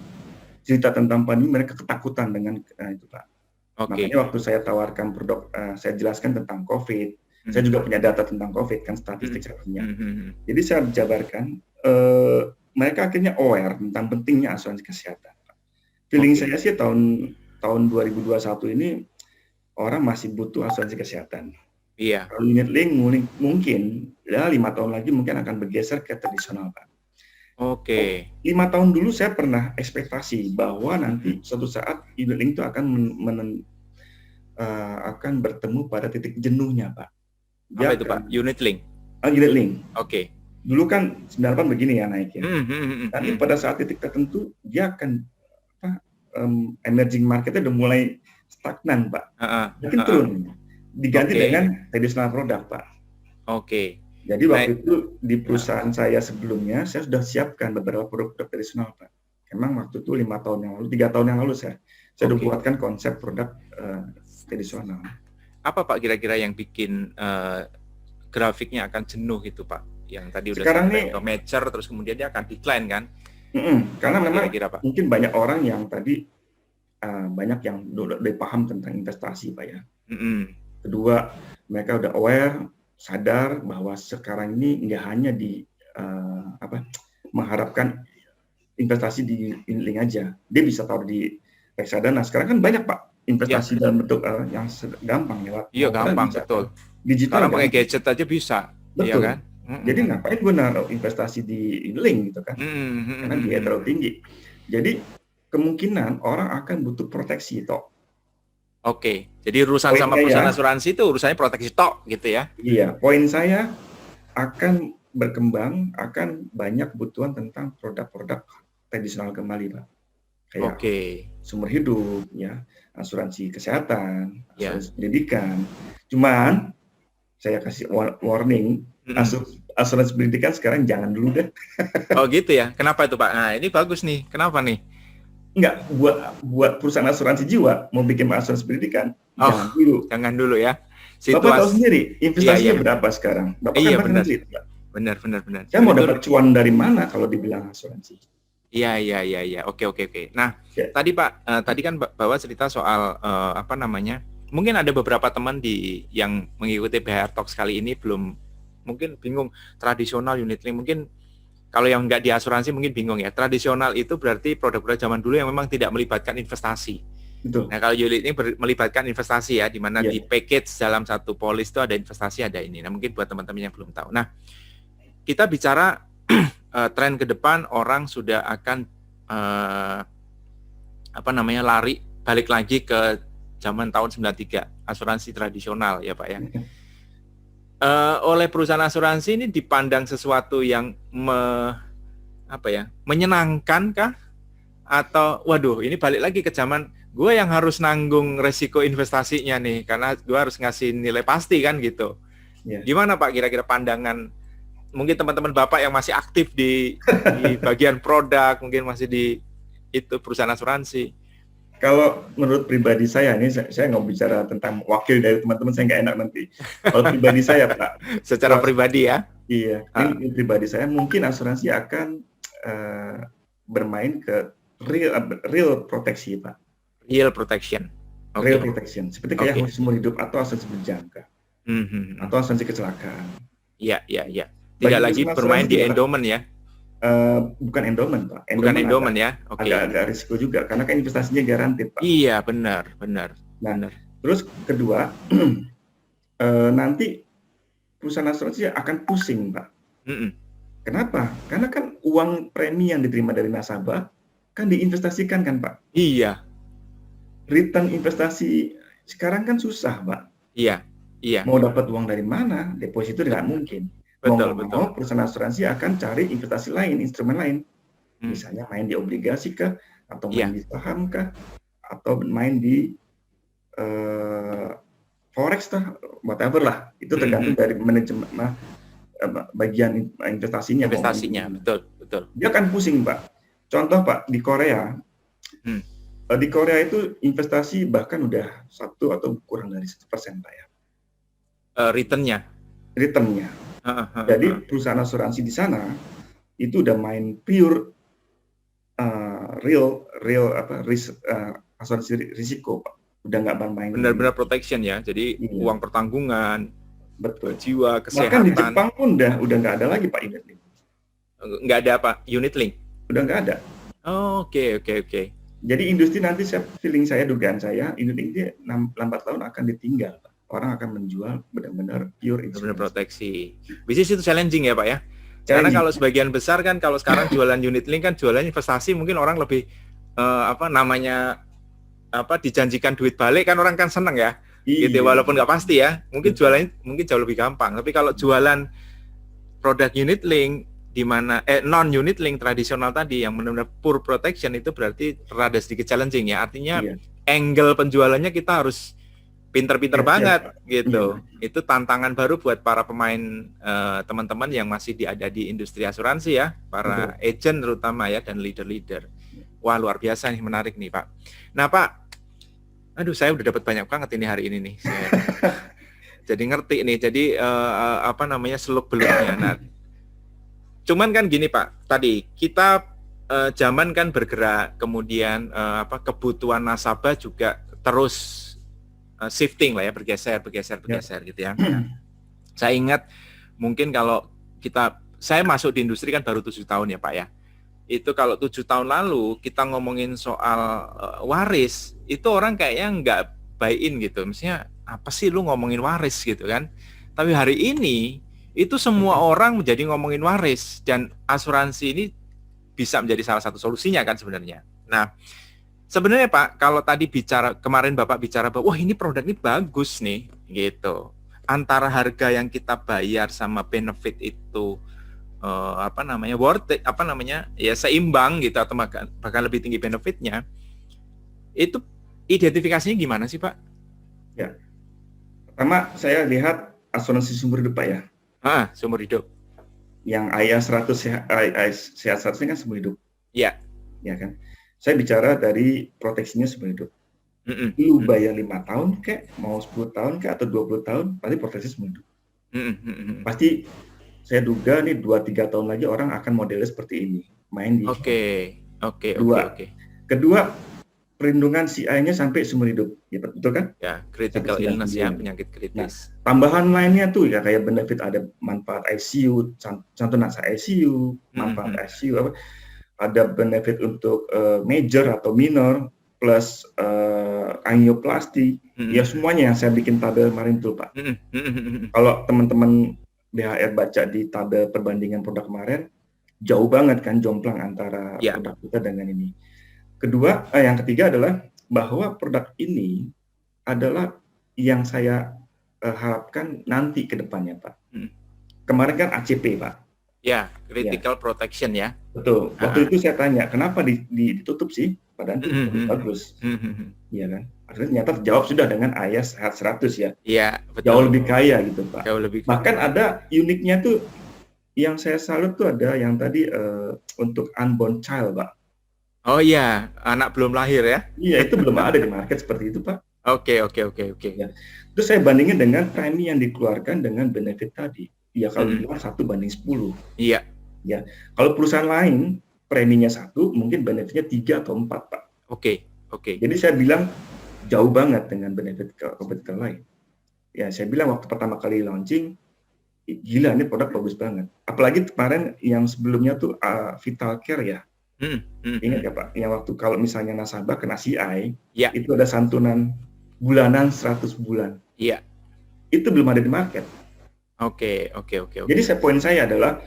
cerita tentang pandemi mereka ketakutan dengan itu, Pak. Makanya waktu saya tawarkan produk, saya jelaskan tentang COVID. Saya juga punya data tentang COVID kan, statistik saya punya. Jadi saya jabarkan, mereka akhirnya aware tentang pentingnya asuransi kesehatan. Feeling saya sih tahun 2021 ini orang masih butuh asuransi kesehatan. Iya. Kalau unit link mungkin ya 5 tahun lagi mungkin akan bergeser ke tradisional, Pak. Oke. 5 tahun dulu saya pernah ekspektasi bahwa nanti suatu saat unit link itu akan bertemu pada titik jenuhnya, Pak. Apa itu, Pak? Unit link. Unit link. Oke. Dulu kan 98 begini ya naiknya. Nanti pada saat titik tertentu dia akan emerging marketnya udah mulai stagnan, Pak. Mungkin turun. Diganti dengan tradisional produk, Pak. Oke. Jadi waktu itu di perusahaan saya sebelumnya, saya sudah siapkan beberapa produk tradisional, Pak. Memang waktu itu 3 tahun yang lalu saya sudah buatkan konsep produk tradisional. Apa Pak kira-kira yang bikin grafiknya akan jenuh itu, Pak? Yang tadi udah sekarang nih mature terus kemudian dia akan decline kan? Karena memang mungkin banyak orang yang tadi banyak yang udah paham tentang investasi, Pak ya. Kedua, mereka udah aware, sadar bahwa sekarang ini nggak hanya mengharapkan investasi di unit link aja. Dia bisa taruh di reksadana. Sekarang kan banyak, Pak, investasi dalam bentuk yang gampang ya, Pak. Iya, gampang, betul. Digital. Sekarang pakai gadget aja bisa. Betul. Iya kan? Jadi ngapain gue naruh investasi di unit link gitu kan? Karena biaya terlalu tinggi. Jadi kemungkinan orang akan butuh proteksi toh. Oke, jadi urusan sama perusahaan asuransi itu urusannya proteksi tok gitu ya? Iya, poin saya akan berkembang, akan banyak kebutuhan tentang produk-produk tradisional kembali, Pak. Kayak sumber hidup, ya, asuransi kesehatan, asuransi pendidikan. Cuman saya kasih warning, asuransi pendidikan sekarang jangan dulu deh. Oh gitu ya? Kenapa itu, Pak? Nah ini bagus nih. Kenapa nih? Enggak, buat perusahaan asuransi jiwa mau bikin asuransi pendidikan, jangan dulu ya. Bapak tahu sendiri investasinya berapa sekarang? Bapak kan benar. Duit, Benar. Saya mau dapat cuan dari mana kalau dibilang asuransi? Iya. Oke. Nah, tadi Pak, tadi kan Bapak cerita soal mungkin ada beberapa teman yang mengikuti BHR Talks kali ini belum mungkin bingung tradisional unit link. Mungkin kalau yang nggak di asuransi mungkin bingung ya. Tradisional itu berarti produk-produk zaman dulu yang memang tidak melibatkan investasi. Betul. Nah, kalau unit link melibatkan investasi ya, di mana Iya. di package dalam satu polis itu ada investasi, ada ini. Nah, mungkin buat teman-teman yang belum tahu. Nah, kita bicara tren ke depan orang sudah akan lari balik lagi ke zaman tahun 93, asuransi tradisional ya Pak ya. Oleh perusahaan asuransi ini dipandang sesuatu yang menyenangkan kah? Atau waduh ini balik lagi ke zaman gue yang harus nanggung resiko investasinya nih, karena gue harus ngasih nilai pasti kan gitu. Yeah. Gimana Pak kira-kira pandangan mungkin teman-teman Bapak yang masih aktif di bagian produk, mungkin masih di itu perusahaan asuransi? Kalau menurut pribadi saya, ini saya nggak bicara tentang wakil dari teman-teman, saya nggak enak nanti. Kalau pribadi saya Pak, secara pribadi ya? Iya, ini pribadi saya mungkin asuransi akan bermain ke real proteksi Pak. Real protection. Okay. Real protection, seperti kayak seumur hidup atau asuransi berjangka, atau asuransi kecelakaan. Iya. Tidak lagi bermain di endowment ya? Bukan endowment Pak. Bukan endowment ya? Agak risiko juga, karena kan investasinya garantis Pak. Iya, benar. Nah, terus kedua, nanti perusahaan asuransi akan pusing Pak. Kenapa? Karena kan uang premi yang diterima dari nasabah kan diinvestasikan kan Pak? Iya. Return investasi sekarang kan susah Pak. Iya. Mau dapat uang dari mana? Deposito tidak mungkin. Betul. Perusahaan asuransi akan cari investasi lain, instrumen lain. Misalnya main di obligasi kah, atau main di saham kah, atau main di forex kah, whatever lah. Itu tergantung dari manajemen bagian investasinya. Betul. Dia akan pusing Pak. Contoh Pak, di Korea, di Korea itu investasi bahkan udah 1 atau kurang dari 1% Pak ya. Returnnya. Jadi perusahaan asuransi di sana itu udah main pure real asuransi risiko Pak. Udah nggak main benar-benar protection ya. Jadi uang pertanggungan, betul, jiwa, kesehatan. Bahkan di Jepang pun udah nggak ada lagi Pak unit link. Nggak ada apa? Unit link? Udah nggak ada. Oke. Jadi industri nanti dugaan saya unit link dia lambat laun akan ditinggal Pak. Orang akan menjual benar-benar pure benar proteksi. Bisnis itu challenging ya Pak ya. Challenging. Karena kalau sebagian besar kan kalau sekarang jualan unit link kan jualan investasi, mungkin orang lebih dijanjikan duit balik kan orang kan seneng ya. Iya. Gitu walaupun nggak pasti ya. Mungkin jualannya mungkin jauh lebih gampang. Tapi kalau jualan produk unit link di mana non unit link tradisional tadi yang benar-benar pure protection itu berarti rada sedikit challenging ya. Artinya angle penjualannya kita harus pinter-pinter banget gitu. Itu tantangan baru buat para pemain teman-teman yang masih ada di industri asuransi ya, para agent terutama ya dan leader-leader. Wah luar biasa nih, menarik nih Pak. Nah Pak, aduh saya udah dapat banyak banget ini hari ini nih. Jadi ngerti nih. Jadi seluk-beluknya. Nah, cuman kan gini Pak, tadi kita zaman kan bergerak, kemudian kebutuhan nasabah juga terus shifting lah ya, bergeser gitu ya. Saya ingat mungkin kalau saya masuk di industri kan baru 7 tahun ya Pak ya. Itu kalau 7 tahun lalu kita ngomongin soal waris, itu orang kayaknya nggak buy-in gitu. Maksudnya apa sih lu ngomongin waris gitu kan. Tapi hari ini itu semua orang menjadi ngomongin waris, dan asuransi ini bisa menjadi salah satu solusinya kan sebenarnya. Nah, sebenarnya Pak, kalau tadi kemarin Bapak bicara bahwa wah ini produk ini bagus nih, gitu. Antara harga yang kita bayar sama benefit itu worth it, ya seimbang gitu, atau bahkan lebih tinggi benefitnya. Itu identifikasinya gimana sih Pak? Ya, pertama saya lihat asuransi sumber hidup Pak ya. Sumber hidup. Yang ayah 100 sehat 100 ini kan sumber hidup. Iya. Ya kan. Saya bicara dari proteksinya sumber hidup. Lu bayar 5 tahun kek, mau 10 tahun kek, atau 20 tahun, pasti proteksi sumber hidup. Pasti saya duga nih 2-3 tahun lagi orang akan modelnya seperti ini, main di. Oke. Kedua, perlindungan CI-nya sampai sumber hidup, ya betul kan? Ya, critical illness ya, penyakit kritis. Nah, tambahan lainnya tuh ya kayak benefit, ada manfaat ICU, contoh nasa ICU, manfaat ICU apa? Ada benefit untuk major atau minor, plus angioplasti, ya Mm-mm. semuanya yang saya bikin tabel kemarin tuh Pak. Mm-mm. Mm-mm. Kalau teman-teman BHR baca di tabel perbandingan produk kemarin, jauh banget kan jomplang antara Ya. produk kita dengan ini. Kedua, yang ketiga adalah bahwa produk ini adalah yang saya harapkan nanti ke depannya Pak. Mm. Kemarin kan ACP Pak. Ya, Ya, critical protection ya. betul. Waktu itu saya tanya, kenapa ditutup sih? Padahal itu bagus-bagus. Iya kan? Akhirnya ternyata terjawab sudah dengan IAS 100 ya. Iya, Jauh betul. lebih kaya gitu Pak. Jauh lebih. Bahkan ada uniknya tuh yang saya salut tuh ada yang tadi untuk unborn child Pak. Oh iya, anak belum lahir ya. Iya, itu belum ada di market seperti itu Pak. Oke. Ya. Terus saya bandingin dengan premi yang dikeluarkan dengan benefit tadi. Ya kalau bilang 1:10. Iya. Ya. Kalau perusahaan lain preminya 1, mungkin benefitnya 3 atau 4 Pak. Oke. Jadi saya bilang jauh banget dengan benefit kompetitor lain. Ya saya bilang waktu pertama kali launching, gila ini produk bagus banget. Apalagi kemarin yang sebelumnya tuh Vital Care ya. Ingat ya Pak, yang waktu kalau misalnya nasabah kena CI, ya. Itu ada santunan bulanan 100 bulan. Iya. Itu belum ada di market. Oke. Jadi poin saya adalah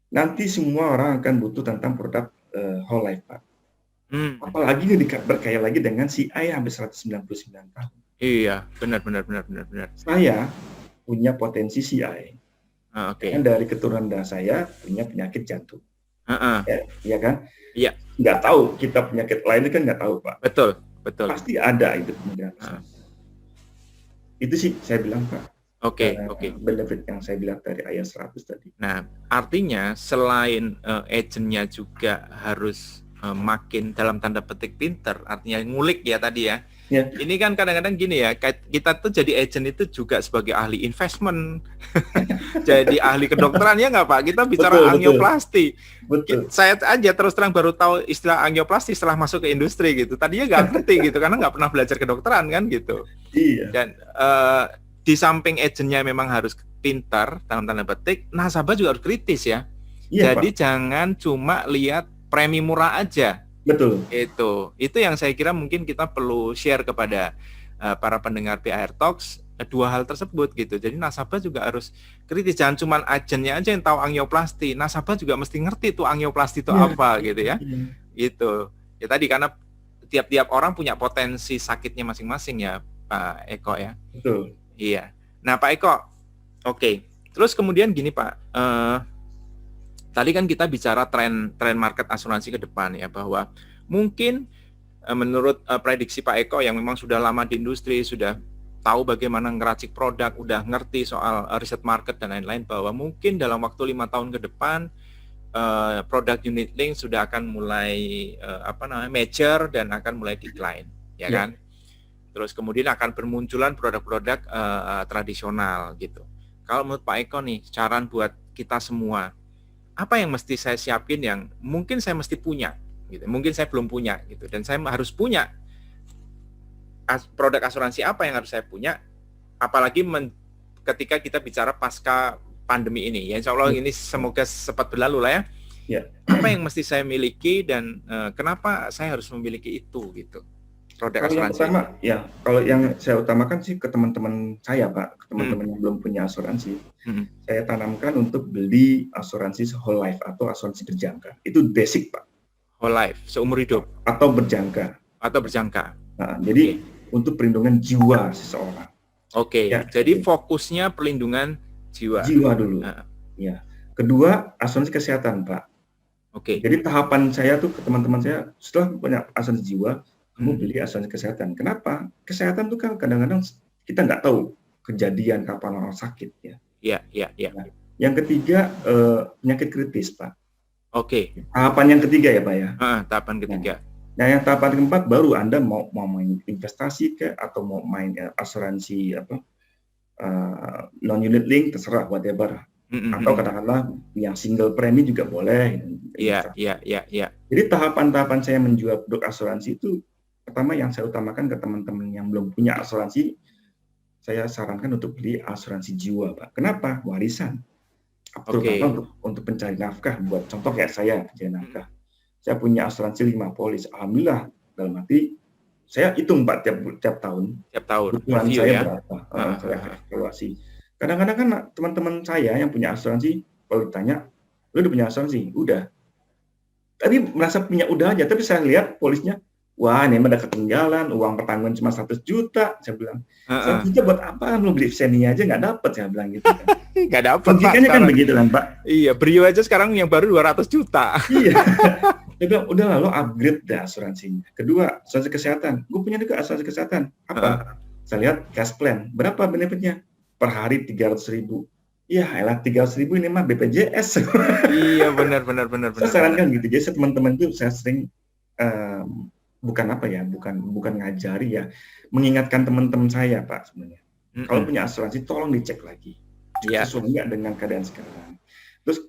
nanti semua orang akan butuh tentang produk whole life Pak. Apalagi ini berkaya lagi dengan CI sampai 199 tahun. Iya, benar. Saya punya potensi CI. Oke. Dan dari keturunan saya punya penyakit jantung. Ya kan? Iya. Nggak tahu kita penyakit lain kan nggak tahu Pak. Betul. Pasti ada itu kemungkinan. Itu sih saya bilang Pak. Oke. Benefit yang saya bilang dari IAS 100 tadi. Nah, artinya selain agentnya juga harus makin dalam tanda petik pinter, artinya ngulik ya tadi ya. Ya. Ini kan kadang-kadang gini ya, kita tuh jadi agent itu juga sebagai ahli investment, jadi ahli kedokteran ya nggak Pak? Kita bicara angioplasti. Betul. Saya aja terus terang baru tahu istilah angioplasti setelah masuk ke industri gitu. Tadinya nggak ngerti gitu, karena nggak pernah belajar kedokteran kan gitu. Iya. Dan di samping agentnya memang harus pintar dalam tanda petik, nasabah juga harus kritis ya. Iya, jadi Pak. jangan cuma lihat premi murah aja. Betul. Itu yang saya kira mungkin kita perlu share kepada para pendengar BHR Talks, dua hal tersebut gitu. Jadi nasabah juga harus kritis, jangan cuma agennya aja yang tahu angioplasti. Nasabah juga mesti ngerti tuh angioplasti itu apa gitu ya. Itu. Ya tadi karena tiap-tiap orang punya potensi sakitnya masing-masing ya, Pak Eko ya. Betul. Iya. Nah, Pak Eko. Oke. Terus kemudian gini, Pak. Tadi kan kita bicara tren market asuransi ke depan ya, bahwa mungkin menurut prediksi Pak Eko yang memang sudah lama di industri, sudah tahu bagaimana ngeracik produk, udah ngerti soal riset market dan lain-lain, bahwa mungkin dalam waktu 5 tahun ke depan produk unit link sudah akan mulai mature dan akan mulai decline, ya kan? Terus kemudian akan bermunculan produk-produk tradisional gitu. Kalau menurut Pak Eko nih, saran buat kita semua, apa yang mesti saya siapin yang mungkin saya mesti punya gitu, mungkin saya belum punya gitu, dan saya harus punya produk asuransi apa yang harus saya punya, apalagi ketika kita bicara pasca pandemi ini ya, insya Allah ini semoga cepat berlalu lah ya. Apa yang mesti saya miliki dan kenapa saya harus memiliki itu gitu, produk kalau asuransi. Yang pertama ya, kalau yang saya utamakan sih ke teman-teman saya Pak, ke teman-teman yang belum punya asuransi, saya tanamkan untuk beli asuransi whole life atau asuransi berjangka. Itu basic Pak. Whole life, seumur hidup. Atau berjangka. Nah, jadi untuk perlindungan jiwa seseorang. Ya, jadi fokusnya perlindungan jiwa. Jiwa dulu. Ya. Kedua, asuransi kesehatan Pak. Jadi tahapan saya tuh ke teman-teman saya, setelah punya asuransi jiwa, kamu beli asuransi kesehatan. Kenapa? Kesehatan tuh kan kadang-kadang kita nggak tahu kejadian kapan orang sakit ya. Iya. Nah, yang ketiga penyakit kritis Pak. Tahapan yang ketiga ya Pak ya. Tahapan ketiga. Nah yang tahapan keempat baru Anda mau main investasi ke atau mau main asuransi non unit link terserah whatever. Atau katakanlah yang single premi juga boleh. Iya. Jadi tahapan-tahapan saya menjual produk asuransi itu, pertama yang saya utamakan ke teman-teman yang belum punya asuransi, saya sarankan untuk beli asuransi jiwa, Pak. Kenapa? Warisan. Terutama untuk pencari nafkah. Buat contoh kayak saya, pencari nafkah. Saya punya asuransi 5 polis. Alhamdulillah, Dalam arti saya hitung Pak tiap tahun Tiap tahun kebutuhan review saya ya. berapa, saya evaluasi. Kadang-kadang kan teman-teman saya yang punya asuransi, kalau ditanya, lu udah punya asuransi? Udah. Tapi merasa punya udah aja, tapi saya lihat polisnya, wah ini mah udah ketinggalan, uang pertanggungan cuma 100 juta, saya bilang. 100 juta buat apa? Lu beli Xenia aja nggak dapet, saya bilang gitu kan. Nggak dapat Pak Logikanya kan sekarang. begitu kan Pak. Iya, Brio aja sekarang yang baru 200 juta. Iya. Dia bilang, udah lah lo upgrade deh asuransinya. Kedua, asuransi kesehatan. Gue punya juga asuransi kesehatan. Apa? Saya lihat cash plan. Berapa benefitnya? Per hari 300.000. Ya elah 300.000 ini mah BPJS. Iya benar. Saya sarankan gitu. Jadi teman-teman itu saya sering bukan ngajari ya, mengingatkan teman-teman saya Pak sebenarnya. Kalau punya asuransi tolong dicek lagi. Sesuai nggak dengan keadaan sekarang. Terus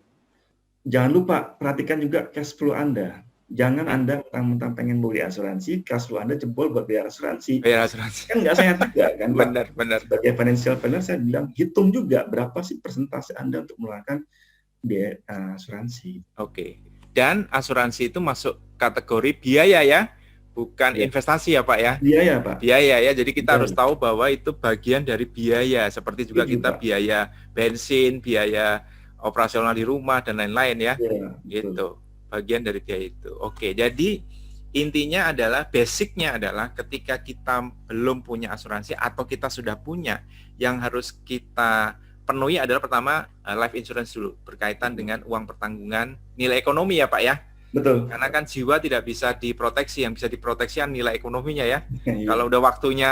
jangan lupa perhatikan juga cash flow Anda. Jangan Anda mentang-mentang pengen beli asuransi, cash flow Anda jebol buat bayar asuransi. Kan nggak sehat juga kan Pak. Benar. Sebagai financial planner saya bilang hitung juga berapa sih persentase Anda untuk mengeluarkan biaya asuransi. Oke. Dan asuransi itu masuk kategori biaya ya, bukan investasi ya Pak ya? Biaya Pak. Biaya ya, jadi kita harus tahu bahwa itu bagian dari biaya. Seperti juga kita biaya bensin, biaya operasional di rumah dan lain-lain ya. Gitu. Bagian dari biaya itu. Oke, jadi intinya adalah basicnya adalah ketika kita belum punya asuransi atau kita sudah punya, yang harus kita penuhi adalah pertama life insurance dulu, berkaitan dengan uang pertanggungan nilai ekonomi ya Pak ya. Betul. Karena kan jiwa tidak bisa diproteksi, yang bisa diproteksi kan nilai ekonominya ya. Kalau udah waktunya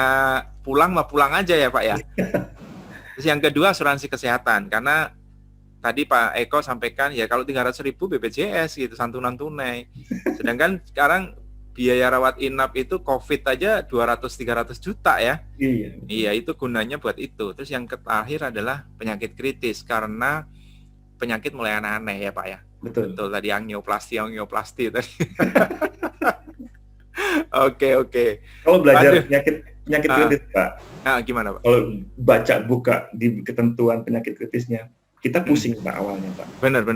pulang mah pulang aja ya Pak ya. Terus yang kedua asuransi kesehatan, karena tadi Pak Eko sampaikan ya kalau 300.000 BPJS gitu, santunan tunai. Sedangkan sekarang biaya rawat inap itu COVID aja 200-300 juta ya. Iya, itu gunanya buat itu. Terus yang terakhir adalah penyakit kritis, karena penyakit mulai aneh-aneh ya Pak ya. Betul tadi angioplasti tadi. Oke. Kalau belajar penyakit kritis Pak. Gimana Pak? Kalau buka di ketentuan penyakit kritisnya, kita pusing Pak awalnya Pak. Benar.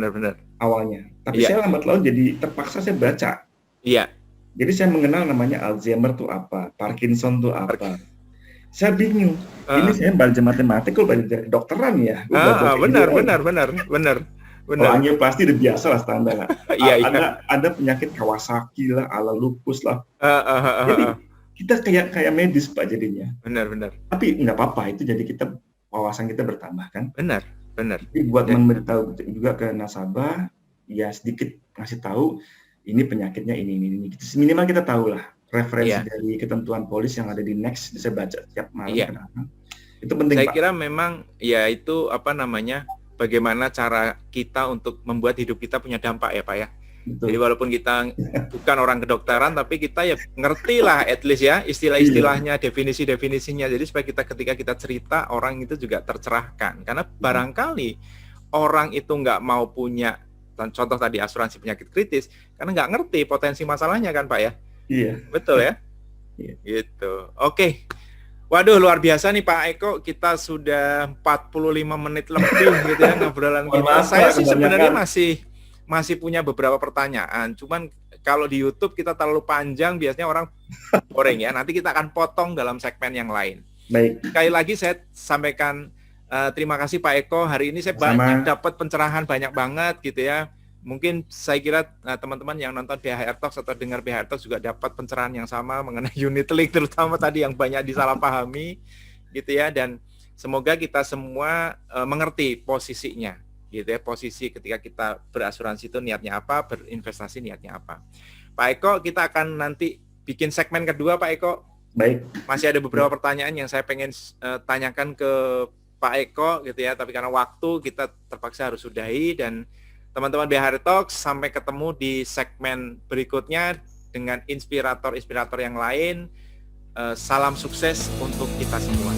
Awalnya. Tapi saya lambat laun jadi terpaksa saya baca. Iya. Jadi saya mengenal namanya Alzheimer itu apa, Parkinson itu apa. Saya bingung. Ini saya belajar matematik kalau belajar dokteran ya. Benar. Kalau angioplasti udah biasa lah standar lah. Ada penyakit Kawasaki lah, ala lupus lah. Jadi kita kayak medis Pak jadinya. Benar. Tapi nggak apa-apa, itu jadi wawasan kita bertambah kan. Benar. Jadi buat memberitahu juga ke nasabah, ya sedikit ngasih tahu ini penyakitnya ini. Minimal kita tahu lah referensi dari ketentuan polis yang ada di Next, bisa baca setiap malam. Itu penting Saya Pak. kira memang ya itu bagaimana cara kita untuk membuat hidup kita punya dampak ya Pak ya. Betul. Jadi walaupun kita bukan orang kedokteran, tapi kita ya ngerti lah at least ya istilah-istilahnya, definisi-definisinya. Jadi supaya ketika kita cerita, orang itu juga tercerahkan. Karena barangkali orang itu nggak mau punya, contoh tadi asuransi penyakit kritis, karena nggak ngerti potensi masalahnya kan Pak ya. Iya. Betul ya. Gitu. Oke. Waduh, luar biasa nih Pak Eko, kita sudah 45 menit lebih gitu ya ngobrolan kita. Saya sih sebenarnya masih punya beberapa pertanyaan, cuman kalau di YouTube kita terlalu panjang, biasanya orang boring ya. Nanti kita akan potong dalam segmen yang lain. Baik. Sekali lagi saya sampaikan terima kasih Pak Eko. Hari ini saya banyak dapat pencerahan, banyak banget gitu ya. Mungkin saya kira teman-teman yang nonton BHR Talks atau dengar BHR Talks juga dapat pencerahan yang sama mengenai unit link, terutama tadi yang banyak disalahpahami gitu ya. Dan semoga kita semua mengerti posisinya gitu ya, posisi ketika kita berasuransi itu niatnya apa, berinvestasi niatnya apa. Pak Eko, kita akan nanti bikin segmen kedua Pak Eko. Baik. Masih ada beberapa pertanyaan yang saya pengen tanyakan ke Pak Eko gitu ya, tapi karena waktu kita terpaksa harus sudahi. Dan teman-teman BHR Talks, sampai ketemu di segmen berikutnya dengan inspirator-inspirator yang lain. Salam sukses untuk kita semua.